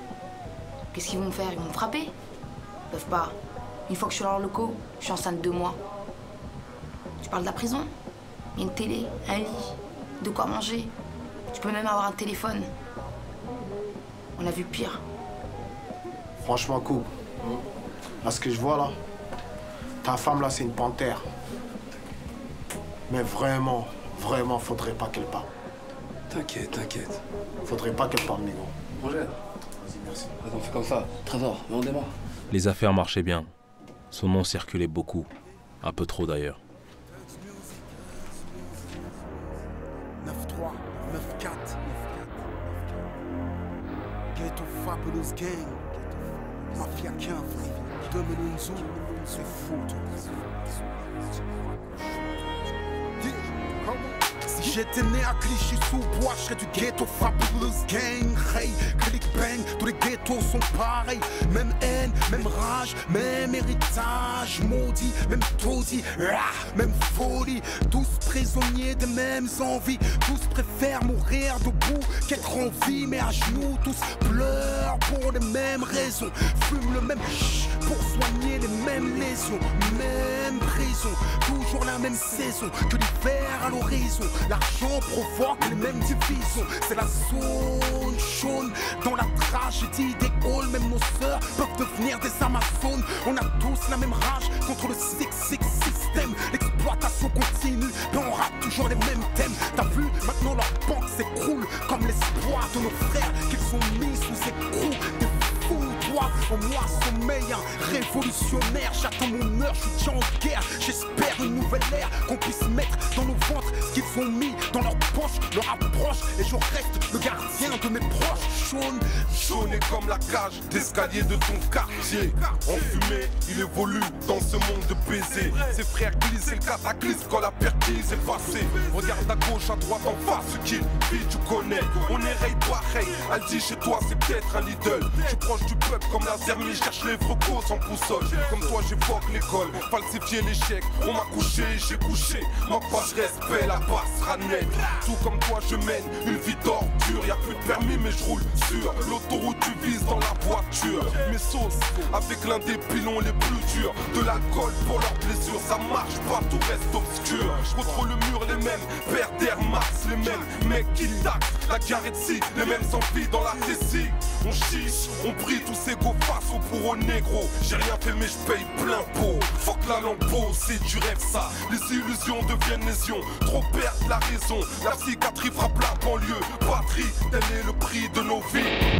Qu'est-ce qu'ils vont me faire? Ils vont me frapper? Ils peuvent pas. Une fois que je suis dans leurs locaux, je suis enceinte de 2 mois. Tu parles de la prison? Il y a une télé, un lit, de quoi manger. Tu peux même avoir un téléphone. On a vu pire.
Franchement, cool. À ce que je vois là, ta femme là, c'est une panthère. Mais vraiment, vraiment, faudrait pas qu'elle parte.
T'inquiète, t'inquiète.
Faudrait pas qu'elle parte, négro.
Roger.
Vas-y, merci.
Attends, on fait comme ça. Trésor, mais on démarre.
Les affaires marchaient bien. Son nom circulait beaucoup. Un peu trop d'ailleurs.
9-3, 9-4. Ghetto Fabulous Gang. Mafia 15. Dominunzu. C'est fou, Si j'étais né à Clichy-sous-Bois, je serais du ghetto Fabulous Gang. Hey, click bang, tous les ghettos sont pareils. Même haine, même rage, même héritage. Maudit, même taudis, même folie. Tous prisonniers des mêmes envies. Tous préfèrent mourir debout qu'être en vie. Mais à genoux, tous pleurent pour les mêmes raisons. Fument le même pour soigner les mêmes lésions. Même prison, toujours la même saison que l'hiver à l'horizon. L'argent provoque les mêmes divisions. C'est la zone jaune dans la tragédie des halls. Même nos sœurs peuvent devenir des amazones. On a tous la même rage contre le 6-6 système. L'exploitation continue, mais on rate toujours les mêmes thèmes. T'as vu, maintenant leur banque s'écroule comme l'espoir de nos frères qu'ils ont mis sous écrou. T'es fou, toi, foi en moi sommeille un révolutionnaire. J'attends mon heure, je suis déjà en guerre. J'espère une nouvelle ère, qu'on puisse mettre dans nos ventres ce qu'ils ont mis dans leurs poches, leur approche. Et je reste le gardien de mes proches.
Jaune est comme la cage d'escalier de ton quartier. Enfumé, il évolue dans ce monde de baisers. Ses frères glissent, c'est le cataclysme quand la perquise est passée. Regarde à gauche, à droite, en face, ce qu'il vit, tu connais. On est raid pareil, elle dit chez toi, c'est peut-être un idole. Je suis proche du peuple comme la zermie, cherche les vrocos sans boussole. Comme toi, j'évoque l'école, falsifier l'échec. On m'a couché, j'ai couché. Ma page reste belle, la base sera nette. Tout comme toi, je mène une vie d'ordure. Y'a plus de permis, mais je roule sur l'autoroute, tu vises dans la voiture. Mes sauces, avec l'un des pilons les plus durs. De l'alcool pour leurs blessures, ça marche pas, tout reste obscur. Contre le mur, les mêmes paires d'Air Max, les mêmes mecs qui taxent la Caretzi, les mêmes envies dans la Tessie. On chiche, on brille tous ces go face au bourreau négro. J'ai rien fait mais je paye plein pot. Fuck la lampeau, c'est du rêve ça. Les illusions deviennent lésions, trop perdre la raison. La psychiatrie frappe la banlieue. Patrie, tel est le prix de nos vies.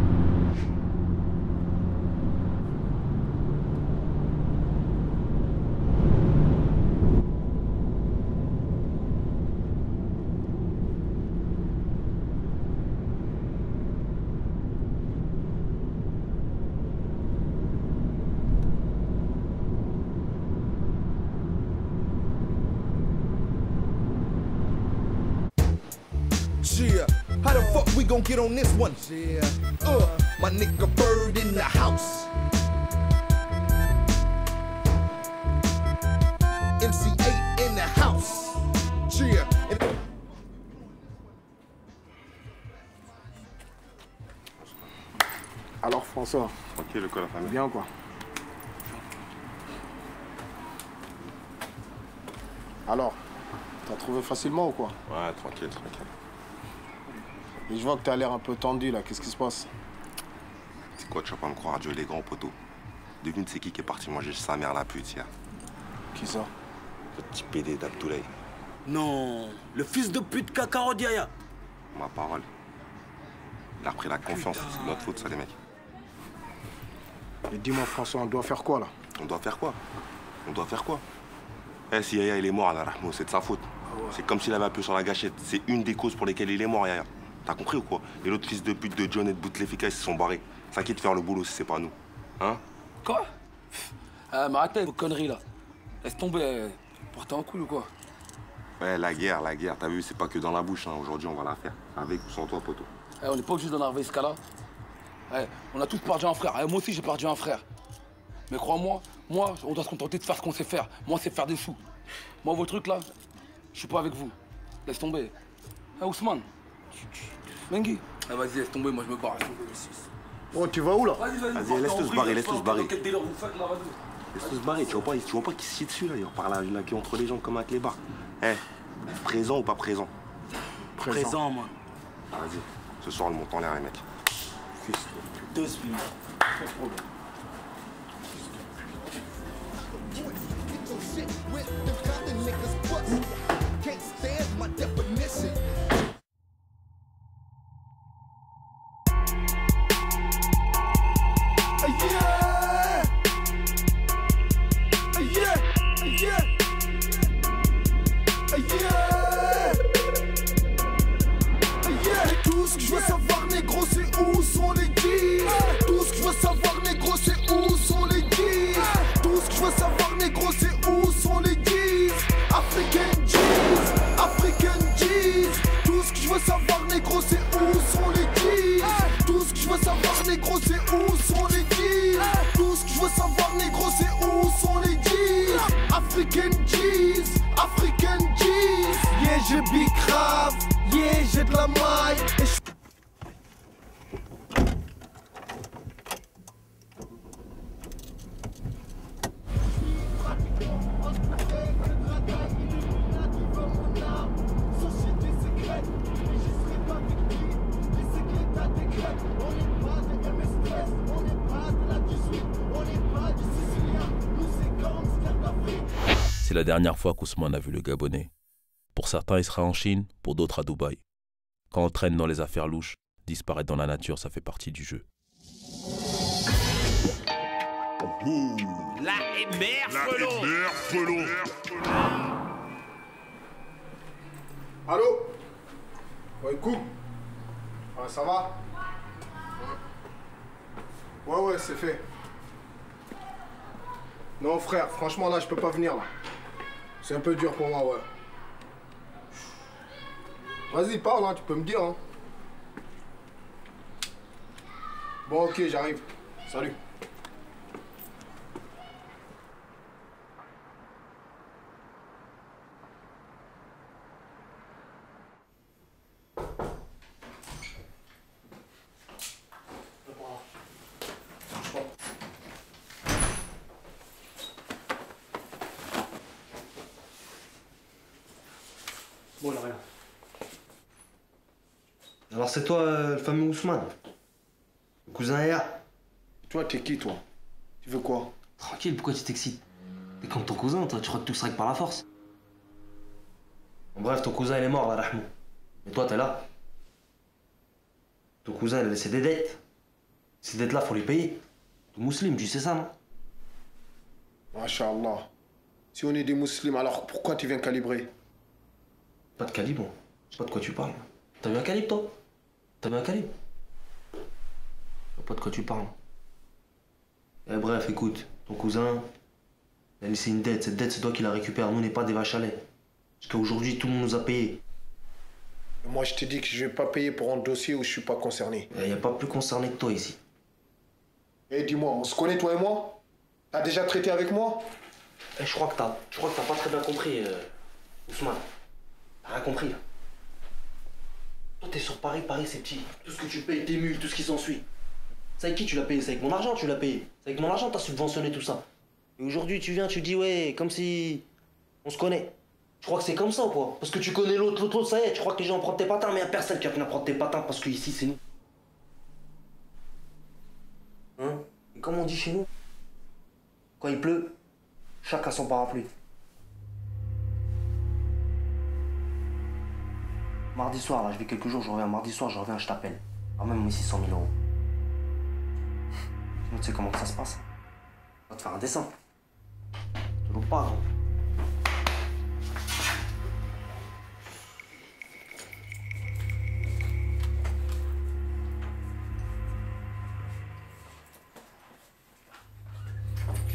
Yeah, how the fuck we gon' get on this one? Yeah, my nigga Bird in the house. MC8 in the house. Yeah.
Alors François.
Tranquille quoi la famille?
Bien quoi? Alors, t'as trouvé facilement ou quoi?
Ouais, tranquille, tranquille.
Et je vois que t'as l'air un peu tendu là, qu'est-ce qui se passe?
C'est quoi, tu vas pas me croire, Dieu les grands poteaux. Devine c'est qui est parti manger sa mère la pute hier.
Qui ça?
Le petit PD d'Abdoulaye.
Non, le fils de pute Kakaro Diaya.
Ma parole. Il a repris la confiance, c'est notre faute ça les mecs.
Et dis-moi François, on doit faire quoi là?
On doit faire quoi? On doit faire quoi? Eh, si Yaya il est mort, Rahmo, c'est de sa faute. C'est comme s'il avait appuyé sur la gâchette. C'est une des causes pour lesquelles il est mort, Yaya. T'as compris ou quoi? Et l'autre fils de pute de John et de Bouteflika, ils se sont barrés. C'est à qui de faire le boulot si c'est pas nous? Hein?
Quoi? Mais arrêtez vos conneries là. Laisse tomber, portez en couille ou quoi?
Ouais, la guerre, t'as vu, c'est pas que dans la bouche, hein. Aujourd'hui on va la faire. Avec ou sans toi, poteau.
On n'est pas obligé d'en arriver ce cas-là. On a tous perdu un frère. Moi aussi j'ai perdu un frère. Mais crois-moi, moi, on doit se contenter de faire ce qu'on sait faire. Moi, c'est faire des sous. Moi, vos trucs là, je suis pas avec vous. Laisse tomber. Ousmane. Mengi. Vas-y, laisse tomber, moi je me barre.
Oh, tu vas où là?
Vas-y, laisse-le se barrer, laisse-le se barrer.
Quel délire vous faites là, vas-y.
Laisse-le se barrer, tu vois pas qu'il se chie dessus là, il reparle la queue entre les jambes comme avec les bars. Présent ou pas présent?
Présent, moi.
Vas-y, ce soir le monte en l'air les mecs.
Fils de spin. Pas de problème.
Can't stand my definition. Tout ce que je veux savoir, négro, c'est où sont les G's. Tout ce que je veux savoir, négro, c'est où sont les G's. Tout ce que je veux savoir, négro, c'est où sont les G's. African G's, African G's. Tout ce que je veux savoir, négro, c'est où sont les G's. Tout ce que je veux savoir, négro, c'est où sont les G's. Tout ce que je veux savoir, négro, c'est où sont les G's. African G's, African G's. Yeah, j'ai big grave, yeah, j'ai de la maille.
C'est la dernière fois qu'Ousmane a vu le Gabonais. Pour certains, il sera en Chine, pour d'autres à Dubaï. Quand on traîne dans les affaires louches, disparaître dans la nature, ça fait partie du jeu.
La mère Frelon.
Allô? Ouais, coupe. Ouais, ça va? Ouais, c'est fait. Non, frère, franchement, là, je peux pas venir, là. C'est un peu dur pour moi, ouais. Vas-y, parle, hein, tu peux me dire, hein. Bon, ok, j'arrive. Salut.
Bon, là, rien. Alors, c'est toi, le fameux Ousmane? Le cousin Aya?
Toi, t'es qui, toi? Tu veux quoi?
Tranquille, pourquoi tu t'excites? T'es comme ton cousin, toi, tu crois que tout se règle par la force? En bref, ton cousin, il est mort, là, Rahmou. Mais toi, t'es là. Ton cousin, il a laissé des dettes. Ces dettes-là, faut les payer. T'es musulman, tu sais ça, non?
Masha'Allah. Si on est des musulmans, alors pourquoi tu viens calibrer?
Pas de calibre, moi. Je sais pas de quoi tu parles. T'as vu un calibre, toi? T'as vu un calibre? Je sais pas de quoi tu parles. Eh bref, écoute, ton cousin, il a laissé une dette. Cette dette, c'est toi qui la récupères. Nous, on n'est pas des vaches à lait. Parce qu'aujourd'hui, tout le monde nous a payé.
Moi, je te dis que je vais pas payer pour un dossier où je suis pas concerné.
Il n'y a pas plus concerné que toi ici.
Eh, dis-moi, on se connaît, toi et moi? T'as déjà traité avec moi?
Eh, je crois que t'as pas très bien compris, Ousmane. T'as rien compris, là. Toi, t'es sur Paris, c'est petit. Tout ce que tu payes, tes mules, tout ce qui s'ensuit. C'est avec qui tu l'as payé? C'est avec mon argent tu l'as payé. C'est avec mon argent t'as subventionné tout ça. Et aujourd'hui, tu viens, tu dis, ouais, comme si on se connaît. Tu crois que c'est comme ça ou quoi? Parce que tu connais l'autre, ça y est, tu crois que les gens prennent tes patins, mais y'a personne qui va venir prendre tes patins parce que ici, c'est nous. Hein? Et comme on dit chez nous, quand il pleut, chacun son parapluie. Mardi soir, là, je vais quelques jours, je reviens. Mardi soir, je reviens, je t'appelle. Ah, même mes 600 000 €. Sinon, tu sais comment que ça se passe? On va te faire un dessin. Tu loues pas, gros.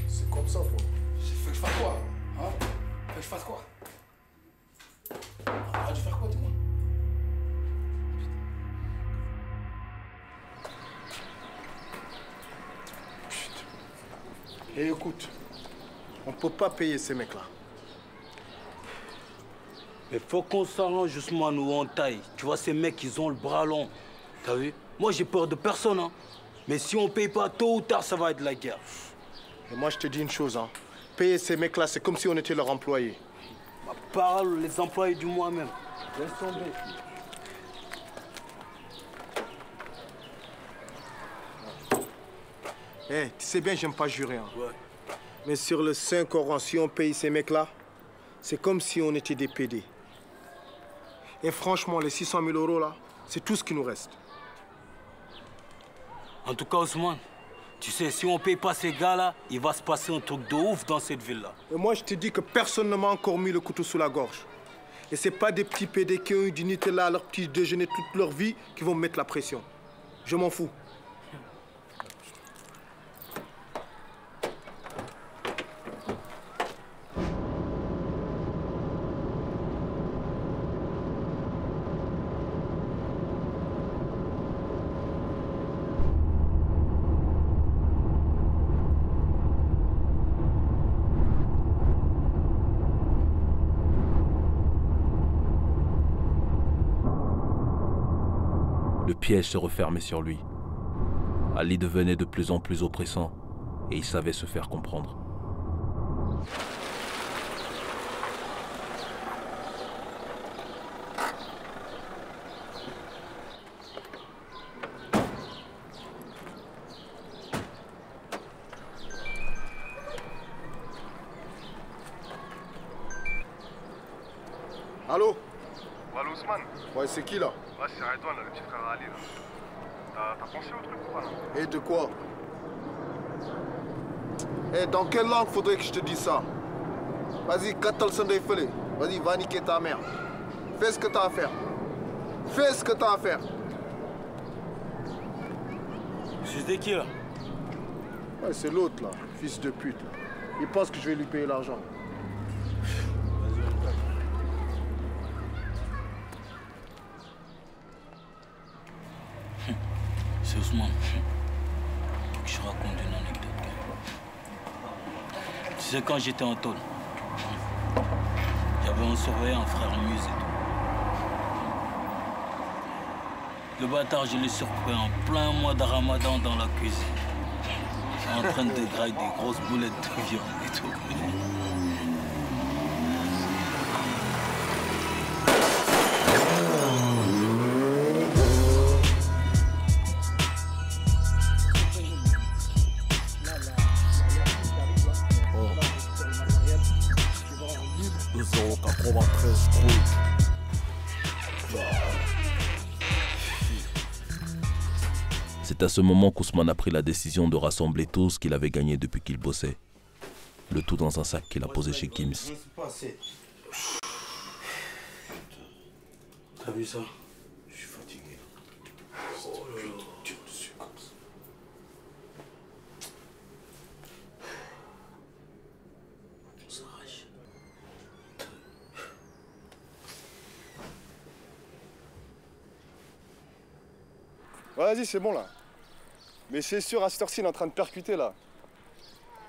C'est comme ça, toi.
Faut que je fasse quoi? Hein? Faut que je fasse quoi? Ah, tu faire quoi, dis-moi?
Et écoute, on peut pas payer ces mecs-là.
Mais faut qu'on s'arrange justement, nous, en taille. Tu vois, ces mecs, ils ont le bras long. T'as vu? Moi, j'ai peur de personne, hein. Mais si on paye pas, tôt ou tard, ça va être la guerre.
Et moi, je te dis une chose, hein. Payer ces mecs-là, c'est comme si on était leurs employés.
Ma parole, les employés du mois même. Laisse tomber.
Eh, tu sais bien, j'aime pas jurer, hein.
Ouais.
Mais sur le Saint-Coran, si on paye ces mecs-là, c'est comme si on était des PD. Et franchement, les 600 000 € là, c'est tout ce qui nous reste.
En tout cas, Ousmane, tu sais, si on paye pas ces gars-là, il va se passer un truc de ouf dans cette ville-là.
Et moi, je te dis que personne ne m'a encore mis le couteau sous la gorge. Et c'est pas des petits PD qui ont eu du Nutella à leur petit déjeuner toute leur vie qui vont me mettre la pression. Je m'en fous.
Le piège se refermait sur lui. Ali devenait de plus en plus oppressant et il savait se faire comprendre.
Allô?
Allô, Ousmane?
Ouais, c'est qui là?
Ouais, c'est Redouane, le petit frère Ali là. T'as pensé au truc ou pas là?
Et de quoi?
Eh, dans quelle langue faudrait que je te dise ça? Vas-y, katal Sunday Fele. Vas-y, va niquer ta mère. Fais ce que t'as à faire. Fais ce que t'as à faire.
Fils de qui, là?
Ouais, c'est l'autre, là. Fils de pute, là. Il pense que je vais lui payer l'argent.
C'est Ousmane. Faut que je raconte une anecdote. Tu sais, quand j'étais en tôle, j'avais un surveillant, frère Muse et tout. Le bâtard, je l'ai surpris en plein mois de Ramadan dans la cuisine. En train de grailler des grosses boulettes de viande et tout.
C'est à ce moment qu'Ousmane a pris la décision de rassembler tout ce qu'il avait gagné depuis qu'il bossait. Le tout dans un sac qu'il a posé chez Gims.
T'as vu ça?
Je suis fatigué.
Vas-y, c'est bon là. Mais c'est sûr, à cette heure-ci, il est en train de percuter là.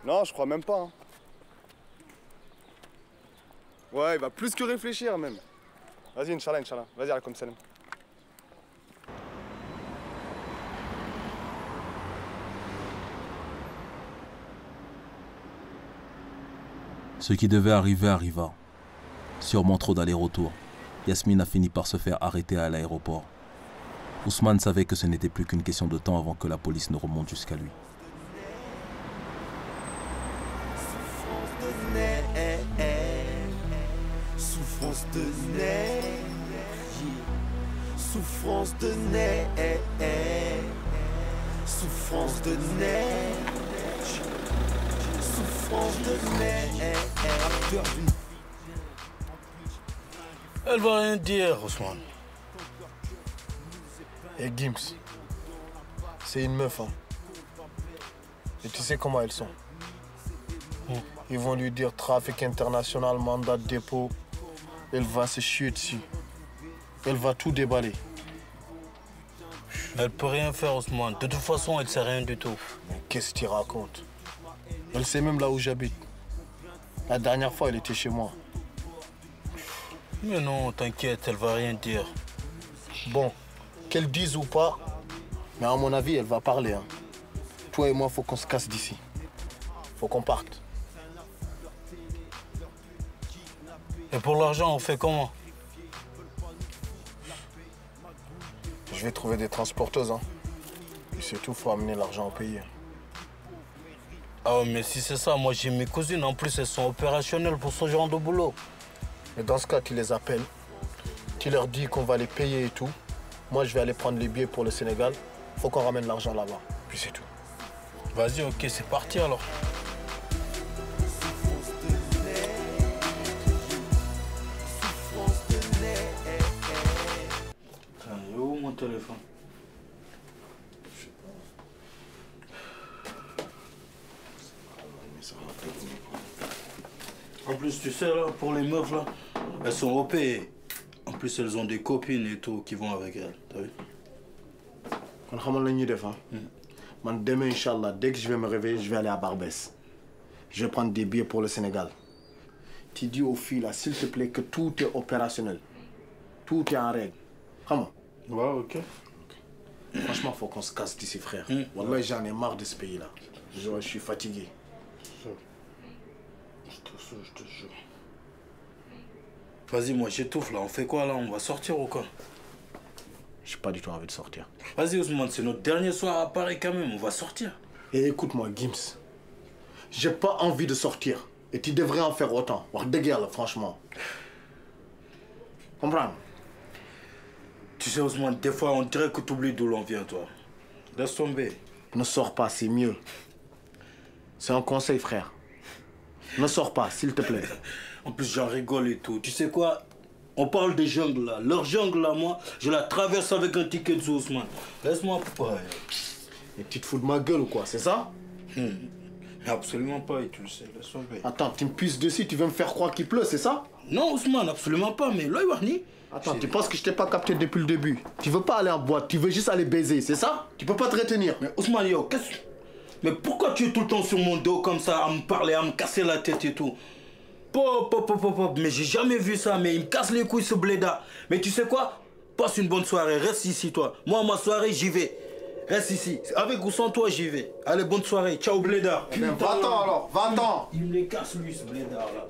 Non, je crois même pas. Hein. Ouais, il va plus que réfléchir même. Vas-y, Inch'Allah, Inch'Allah. Vas-y, alaikum salam.
Ce qui devait arriver arriva. Sûrement trop d'aller-retour. Yasmine a fini par se faire arrêter à l'aéroport. Ousmane savait que ce n'était plus qu'une question de temps avant que la police ne remonte jusqu'à lui.
Souffrance de neige, souffrance de neige, souffrance de neige, souffrance de neige.
Elle va rien dire, Ousmane.
Et Gims, c'est une meuf, hein. Et tu sais comment elles sont. Ils vont lui dire trafic international, mandat de dépôt. Elle va se chier dessus. Elle va tout déballer.
Elle peut rien faire, Ousmane. De toute façon, elle sait rien du tout.
Mais qu'est-ce que tu racontes? Elle sait même là où j'habite. La dernière fois, elle était chez moi.
Mais non, t'inquiète, elle va rien dire.
Bon, qu'elle dise ou pas, mais à mon avis, elle va parler. Hein. Toi et moi, faut qu'on se casse d'ici. Faut qu'on parte.
Et pour l'argent, on fait comment?
Je vais trouver des transporteuses. Hein. Et c'est tout, faut amener l'argent au pays.
Ah mais si c'est ça, moi j'ai mes cousines, en plus elles sont opérationnelles pour ce genre de boulot.
Mais dans ce cas, tu les appelles, tu leur dis qu'on va les payer et tout. Moi, je vais aller prendre les billets pour le Sénégal. Faut qu'on ramène l'argent là-bas. Puis c'est tout.
Vas-y, ok, c'est parti alors. Putain, il est où mon téléphone? En plus, tu sais, là, pour les meufs, là, elles sont OP. En plus, elles ont des copines et tout qui vont avec elles. T'as vu?
Quand on va le faire, demain, Inch'Allah, dès que je vais me réveiller, je vais aller à Barbès. Je vais prendre des billets pour le Sénégal. Tu dis aux filles, là, s'il te plaît, que tout est opérationnel. Tout est en règle. Comment?
Ouais, ok.
Franchement, faut qu'on se casse d'ici, frère. Wallah, j'en ai marre de ce pays-là. Je suis fatigué.
Je te jure. Vas-y, moi j'étouffe là. On fait quoi là? On va sortir ou quoi?
J'ai pas du tout envie de sortir.
Vas-y Ousmane, c'est notre dernier soir à Paris quand même. On va sortir.
Et écoute-moi, Gims. J'ai pas envie de sortir. Et tu devrais en faire autant. Voir de guerre là, franchement. Comprends?
Tu sais Ousmane, des fois on dirait que tu oublies d'où l'on vient toi. Laisse tomber.
Ne sors pas, c'est mieux. C'est un conseil, frère. Ne sors pas, s'il te plaît.
En plus, j'en rigole et tout. Tu sais quoi? On parle des jungles là. Leur jungle là, moi, je la traverse avec un ticket de Ousmane. Laisse-moi pas.
Et tu te fous de ma gueule ou quoi, c'est ça?
Absolument pas, et tu le sais. Laisse-moi bien.
Attends, tu me pisses dessus, tu veux me faire croire qu'il pleut, c'est ça?
Non, Ousmane, absolument pas, mais là, Warni.
Attends, tu penses que je t'ai pas capté depuis le début? Tu veux pas aller en boîte, tu veux juste aller baiser, c'est ça? Tu peux pas te retenir.
Mais Ousmane, yo, mais pourquoi tu es tout le temps sur mon dos comme ça, à me parler, à me casser la tête et tout? Pop, mais j'ai jamais vu ça, mais il me casse les couilles ce bléda. Mais tu sais quoi? Passe une bonne soirée, reste ici toi. Moi, ma soirée, j'y vais. Reste ici. Avec ou sans toi, j'y vais. Allez, bonne soirée. Ciao, bléda.
Va-t'en alors, va-t'en.
Il me les casse lui, ce bléda là.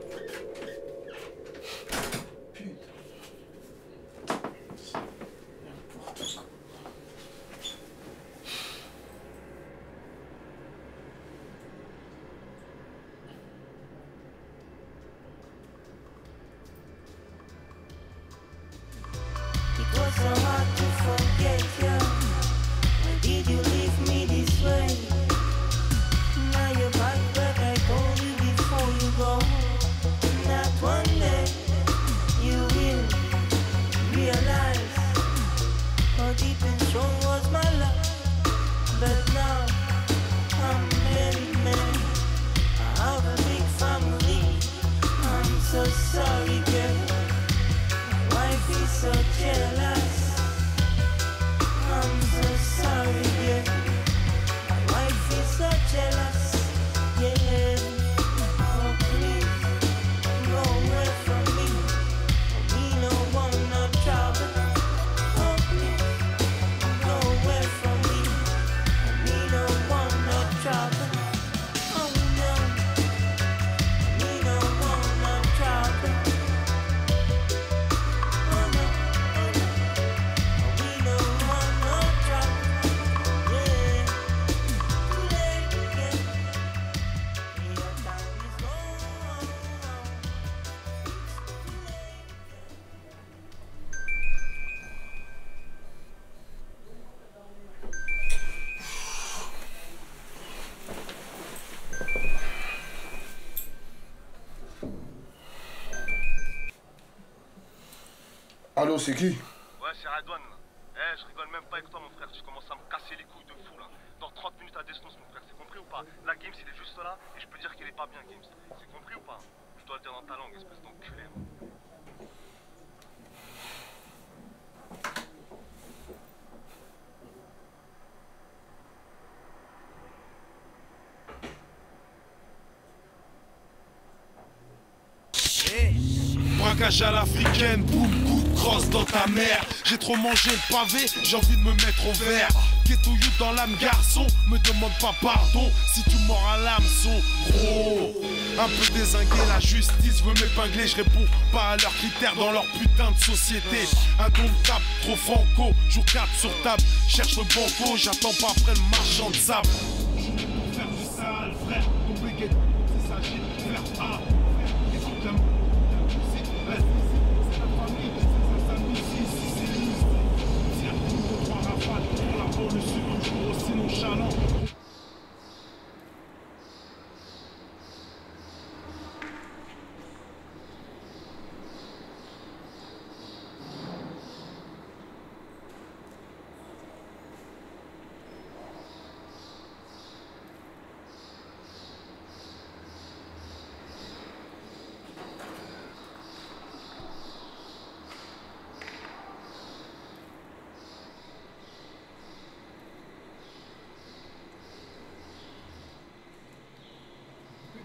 Allô, c'est qui?
Ouais, c'est Redouane là. Eh, je rigole même pas avec toi, mon frère. Tu commences à me casser les couilles de fou là. Dans 30 minutes à distance, mon frère. C'est compris ou pas? La Games, il est juste là et je peux dire qu'il est pas bien, Games. C'est compris ou pas? Je dois le dire dans ta langue, espèce d'enculé.
Braquage à l'africaine, boum, coup de crosse dans ta mère. J'ai trop mangé le pavé, j'ai envie de me mettre au vert. Ghetto youth dans l'âme, garçon, me demande pas pardon si tu mords à l'hameçon, gros. Un peu dézingué, la justice veut m'épingler, je réponds pas à leurs critères dans leur putain de société. Un don de cap, trop franco, jour 4 sur table, cherche le banco, j'attends pas après le marchand de sable. Je suis pour faire du sale, frère, ton briquet, il s'agit de faire A.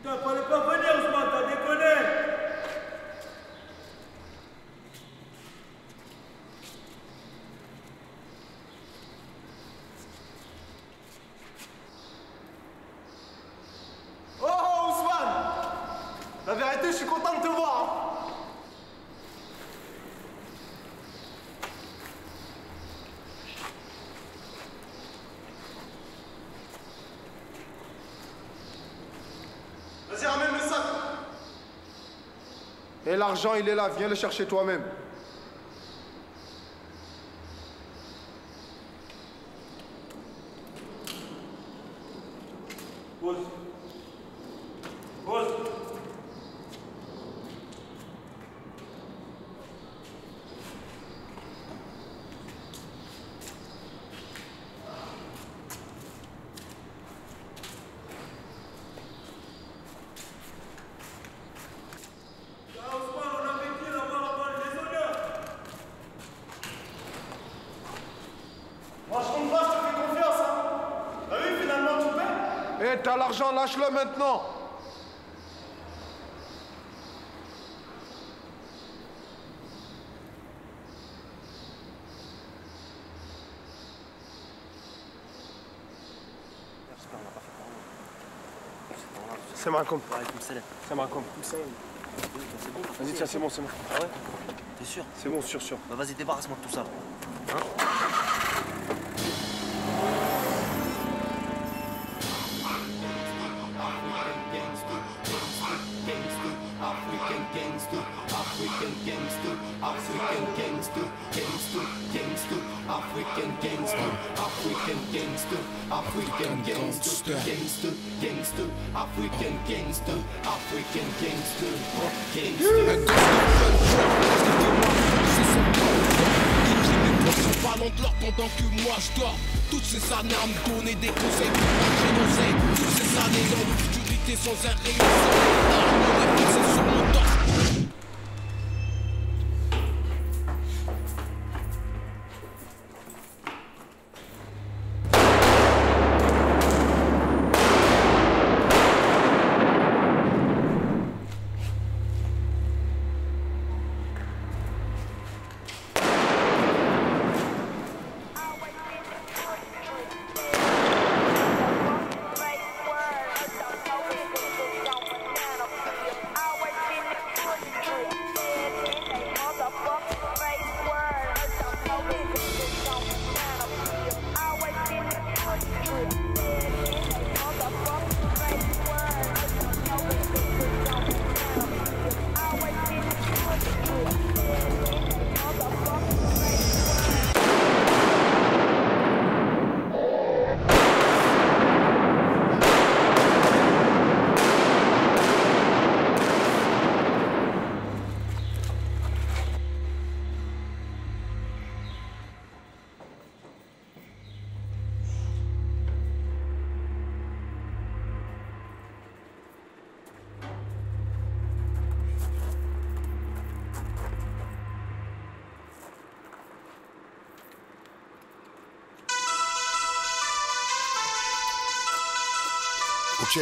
Putain, fallait pas venir, Ousmane, t'as déconné!
Oh, Ousmane! La vérité, je suis content de te voir. Vas-y, ramène le sac.
Et l'argent, il est là, viens le chercher toi-même. Hé, t'as l'argent, lâche-le maintenant. C'est Malcolm. C'est Malcolm. Vas-y, tiens, c'est bon, c'est bon.
Ah ouais? T'es sûr?
C'est bon, sûr.
Bah vas-y, débarrasse-moi de tout ça.
Ballon de l'or pendant que moi je dors. Toutes ces années à me donner des conseils pour manger nos ailes. Toutes ces années dans l'obscurité sans un rayon soleil. Fixé sur mon torse.
Ok.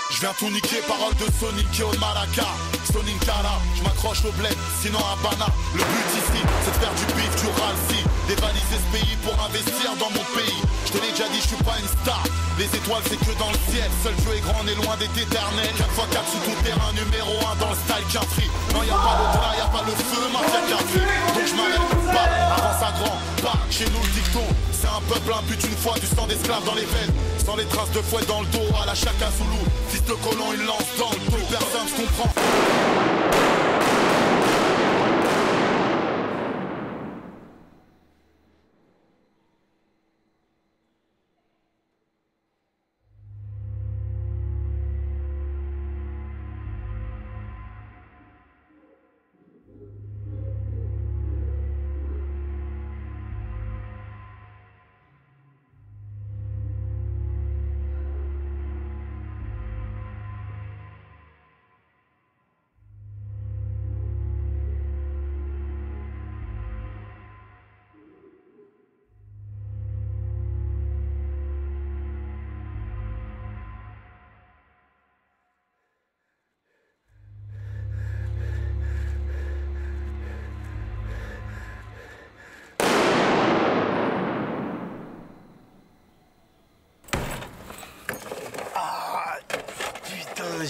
Je viens tout niquer, parole de Sonic et au Malaka. Sonic Kala, je m'accroche au bled, sinon à Bana. Le but ici, c'est de faire du bif, du ralsi. Dévaliser ce pays pour investir dans mon pays. Je te l'ai déjà dit, je suis pas une star. Les étoiles c'est que dans le ciel. Seul Dieu est grand, on est loin d'être éternel. 4x4 sous tout terrain, numéro 1 dans le style qu'un free. Non y'a pas l'au-delà, y'a pas le feu, ma frère qu'un free. Donc je m'arrête pas, avance à grand pas. Chez nous le dicton, c'est un peuple, un but une fois. Du sang d'esclaves dans les veines, sans les traces de fouet dans le dos. À la Chaka Soulou, fils de colon il lance dans le dos. Personne se comprend.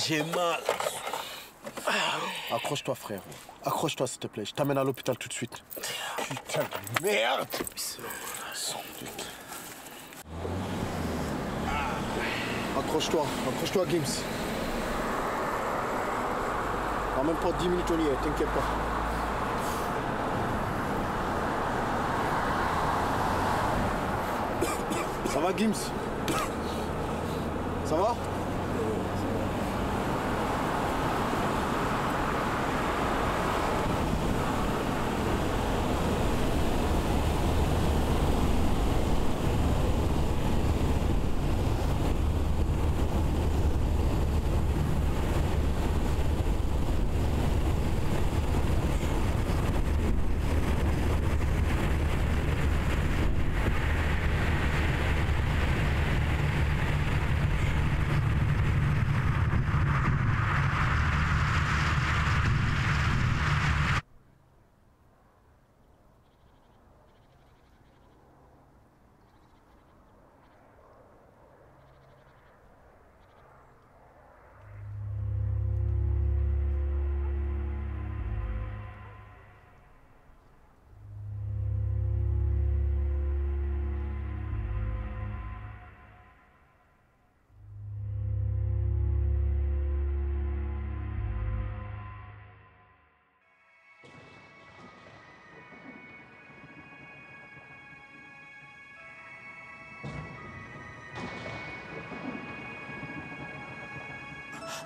J'ai mal.
Accroche-toi, frère. Accroche-toi, s'il te plaît. Je t'amène à l'hôpital tout de suite.
Putain de merde.
Accroche-toi. Accroche-toi, Gims. En même pas 10 minutes, on y est. T'inquiète pas. Ça va, Gims? Ça va?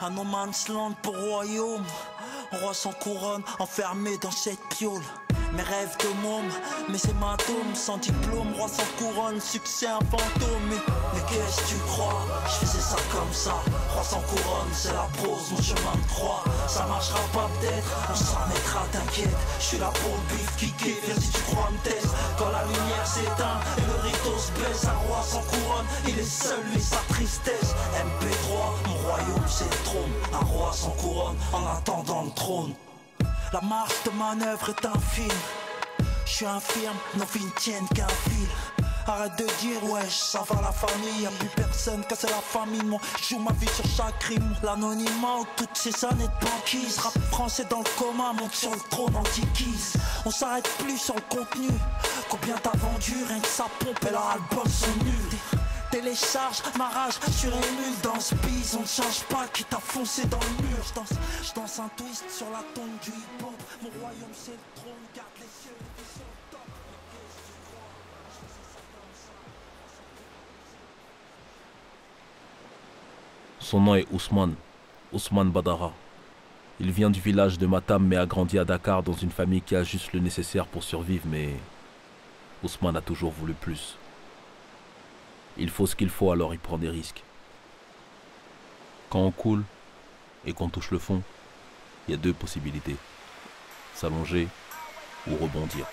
Un no man's land pour royaume. Roi sans couronne, enfermé dans cette piole. Mes rêves de môme, mais c'est ma tombe. Sans diplôme, roi sans couronne, succès un fantôme. Mais qu'est-ce que tu crois? Je faisais ça comme ça. Roi sans couronne, c'est la prose, mon chemin de croix. Ça marchera pas peut-être, on s'en mettra, t'inquiète. Je suis là pour le bif kické, viens si tu crois me teste. Quand la lumière s'éteint et le rideau se baisse, un roi sans couronne, il est seul, lui sa tristesse. MP3, mon royaume c'est le trône. Un roi sans couronne, en attendant le trône. La marge de manœuvre est infime. Je suis infirme, nos vies ne tiennent qu'un fil. Arrête de dire wesh, ça va la famille. Y'a plus personne, que c'est la famille. Moi, je joue ma vie sur chaque rime. L'anonymat ou toutes ces années de banquise. Rap français dans le coma, monte sur le trône anti-guise. On s'arrête plus sur le contenu. Combien t'as vendu, rien que ça pompe et leurs albums sont nuls. Télécharge ma rage sur émule dans ce bise. On ne change pas qui t'a foncé dans le mur. Je danse un twist sur la tombe du hip-hop. Mon royaume c'est le trône, garde les cieux.
Son nom est Ousmane Badara. Il vient du village de Matam mais a grandi à Dakar dans une famille qui a juste le nécessaire pour survivre, mais Ousmane a toujours voulu plus. Il faut ce qu'il faut, alors il prend des risques. Quand on coule et qu'on touche le fond, il y a deux possibilités. S'allonger ou rebondir.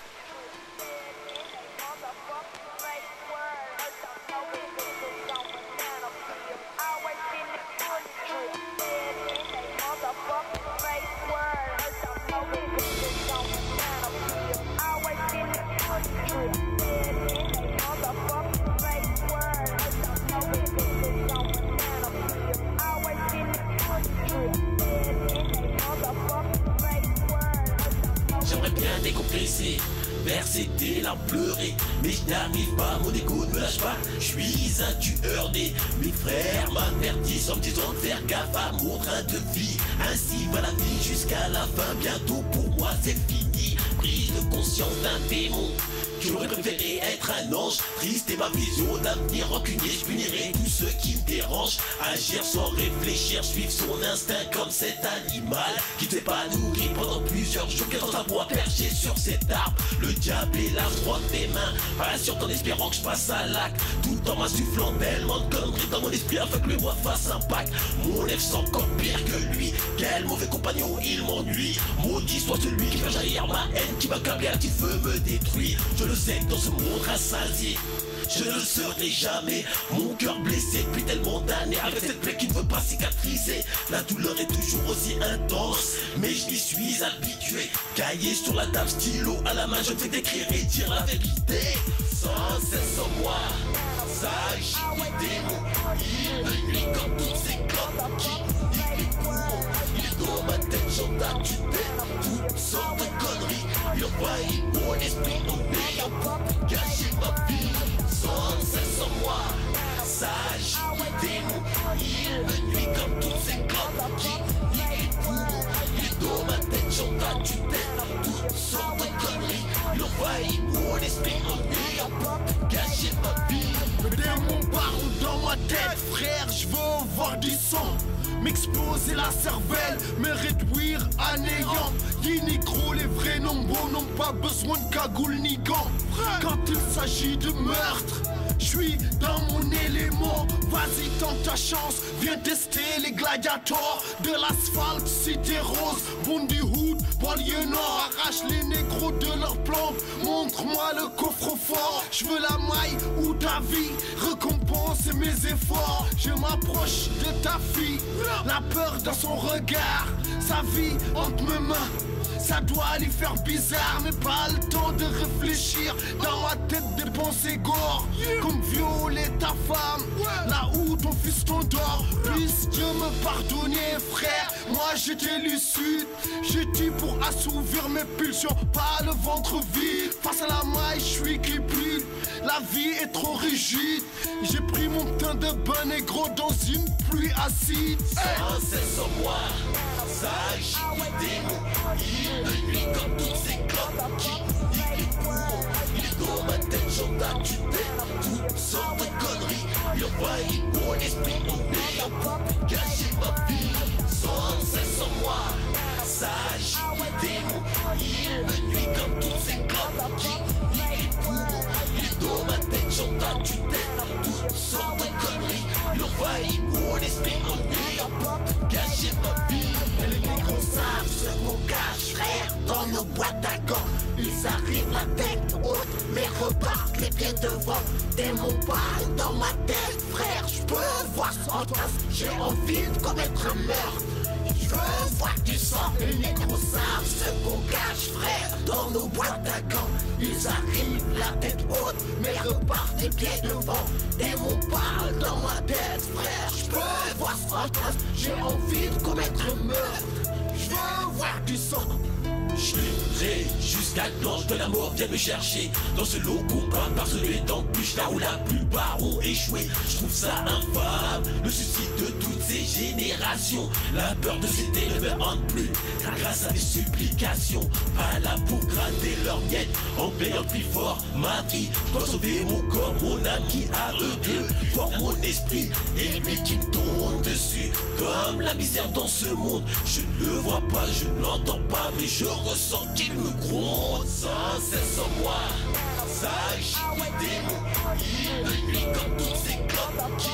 J'aimerais bien décompresser, verser des larmes, pleurer, mais je n'arrive pas, mon égo ne me lâche pas. Je suis un tueur né, mes frères m'avertissent en me disant de faire gaffe à mon train de vie. Ainsi va la vie jusqu'à la fin, bientôt pour moi c'est fini. Prise de conscience d'un démon, j'aurais préféré être un ange. Triste est ma vision d'avenir rancunier, je punirai tous ceux qui me dérangent. Agir sans réfléchir, suivre son instinct comme cet animal qui ne s'est pas nourri pendant plusieurs jours, qui est dans un bois perché sur cet arbre. Le diable est large droit de tes mains, assure en espérant que je passe à l'acte, tout en m'insufflant tellement de conneries dans mon esprit afin que le moi fasse impact. Mon lèvre sent encore pire que lui, quel mauvais compagnon il m'ennuie. Maudit soit celui qui fait jaillir ma haine, qui m'accable et à petit feu me détruit. Je le sais que dans ce monde rassasié, je ne le serai jamais. Mon cœur blessé depuis tellement d'années, avec cette plaie qui ne veut pas cicatriser. La douleur est toujours aussi intense, mais je m'y suis habitué. Cahier sur la table, stylo à la main, je ne fais qu'écrire et dire la vérité. Sans cesse en moi, s'agit des démons. Il me nuit comme toutes ces clopes qui niquent les poumons. Il est dans ma tête, j'entends du tête, toutes sortes de conneries. Il envahit mon esprit en ayant pour gâcher ma vie. Sans cesse en moi, s'agit des démons. Il me nuit comme toutes ces clopes qui niquent les poumons. Il est dans ma tête, j'entends du tête, toutes sortes de conneries. Il envahit mon esprit en ayant pour gâcher ma vie.
Le démon parle dans ma tête, frère, je veux voir du sang. M'exploser la cervelle, me réduire à néant. Les négros, les vrais nombres n'ont pas besoin de cagoule ni gants. Quand il s'agit de meurtre, je suis dans mon élément. Vas-y, tente ta chance, viens tester les gladiators. De l'asphalte, cité rose, Bondi Hood, banlieue nord. Arrache les négros de leurs plantes, montre-moi le coffre-fort. Je veux la maille ou ta vie, récompense mes efforts. Je m'approche de ta fille, la peur dans son regard, sa vie entre mes mains. Ça doit lui faire bizarre, mais pas le temps de réfléchir. Dans ma tête des pensées gore, comme violer ta femme, là où ton fils t'endort. Puisse Dieu me pardonner, frère, moi j'étais lucide. J'ai dit pour assouvir mes pulsions, pas le ventre vide. Face à la maille, je suis qui brûle, la vie est trop rigide. J'ai pris mon teint de bain négro dans une pluie acide.
Sans cesse en moi, s'agit des démons. Il me nuit comme toutes ces clopes qui niquent les poumons. Il est dans ma tête, j'entends du tête, toutes sortes de conneries. Il envahit mon esprit en ayant pour gâcher ma vie. Il me nuit comme toutes ces clopes qui niquent les poumons. Il est dans ma tête, j'entends du tête. Toutes sortes de conneries. L'envahit mon esprit en nuit. Pour cacher ma vie. Et les négros savent ce qu'on cache, frère. Dans nos boîtes à gants, ils arrivent la tête haute, mais repartent les pieds devant. Des mots parlent dans ma tête, frère. Je peux voir en trace, j'ai envie de commettre un meurtre. Je veux voir du sang, les négros savent ce qu'on cache, frère. Dans nos boîtes à gants, ils arrivent la tête haute, mais repartent les pieds devant. Des mots parlent dans ma tête, frère. Je peux voir en trace, j'ai envie de commettre un meurtre. Je veux voir du sang. Je lutterai jusqu'à l'ange de la mort vienne me chercher. Dans ce lot combat parsemé d'embûches, là où la plupart ont échoué. Je trouve ça infâme, le suicide de toutes ces générations. La peur de céder ne me hante plus, car grâce à des supplications, pas là pour gratter leurs miettes. En payant le prix fort, ma vie, je dois sauver mon corps, mon âme qui a eux deux. Fort mon esprit, et lui qui me tombe dessus. Comme la misère dans ce monde, je ne le vois pas, je ne l'entends pas, mais je ressens qu'il me gronde sans cesse en moi. Ça agit des démons, il me nuit comme toutes ces clopes qui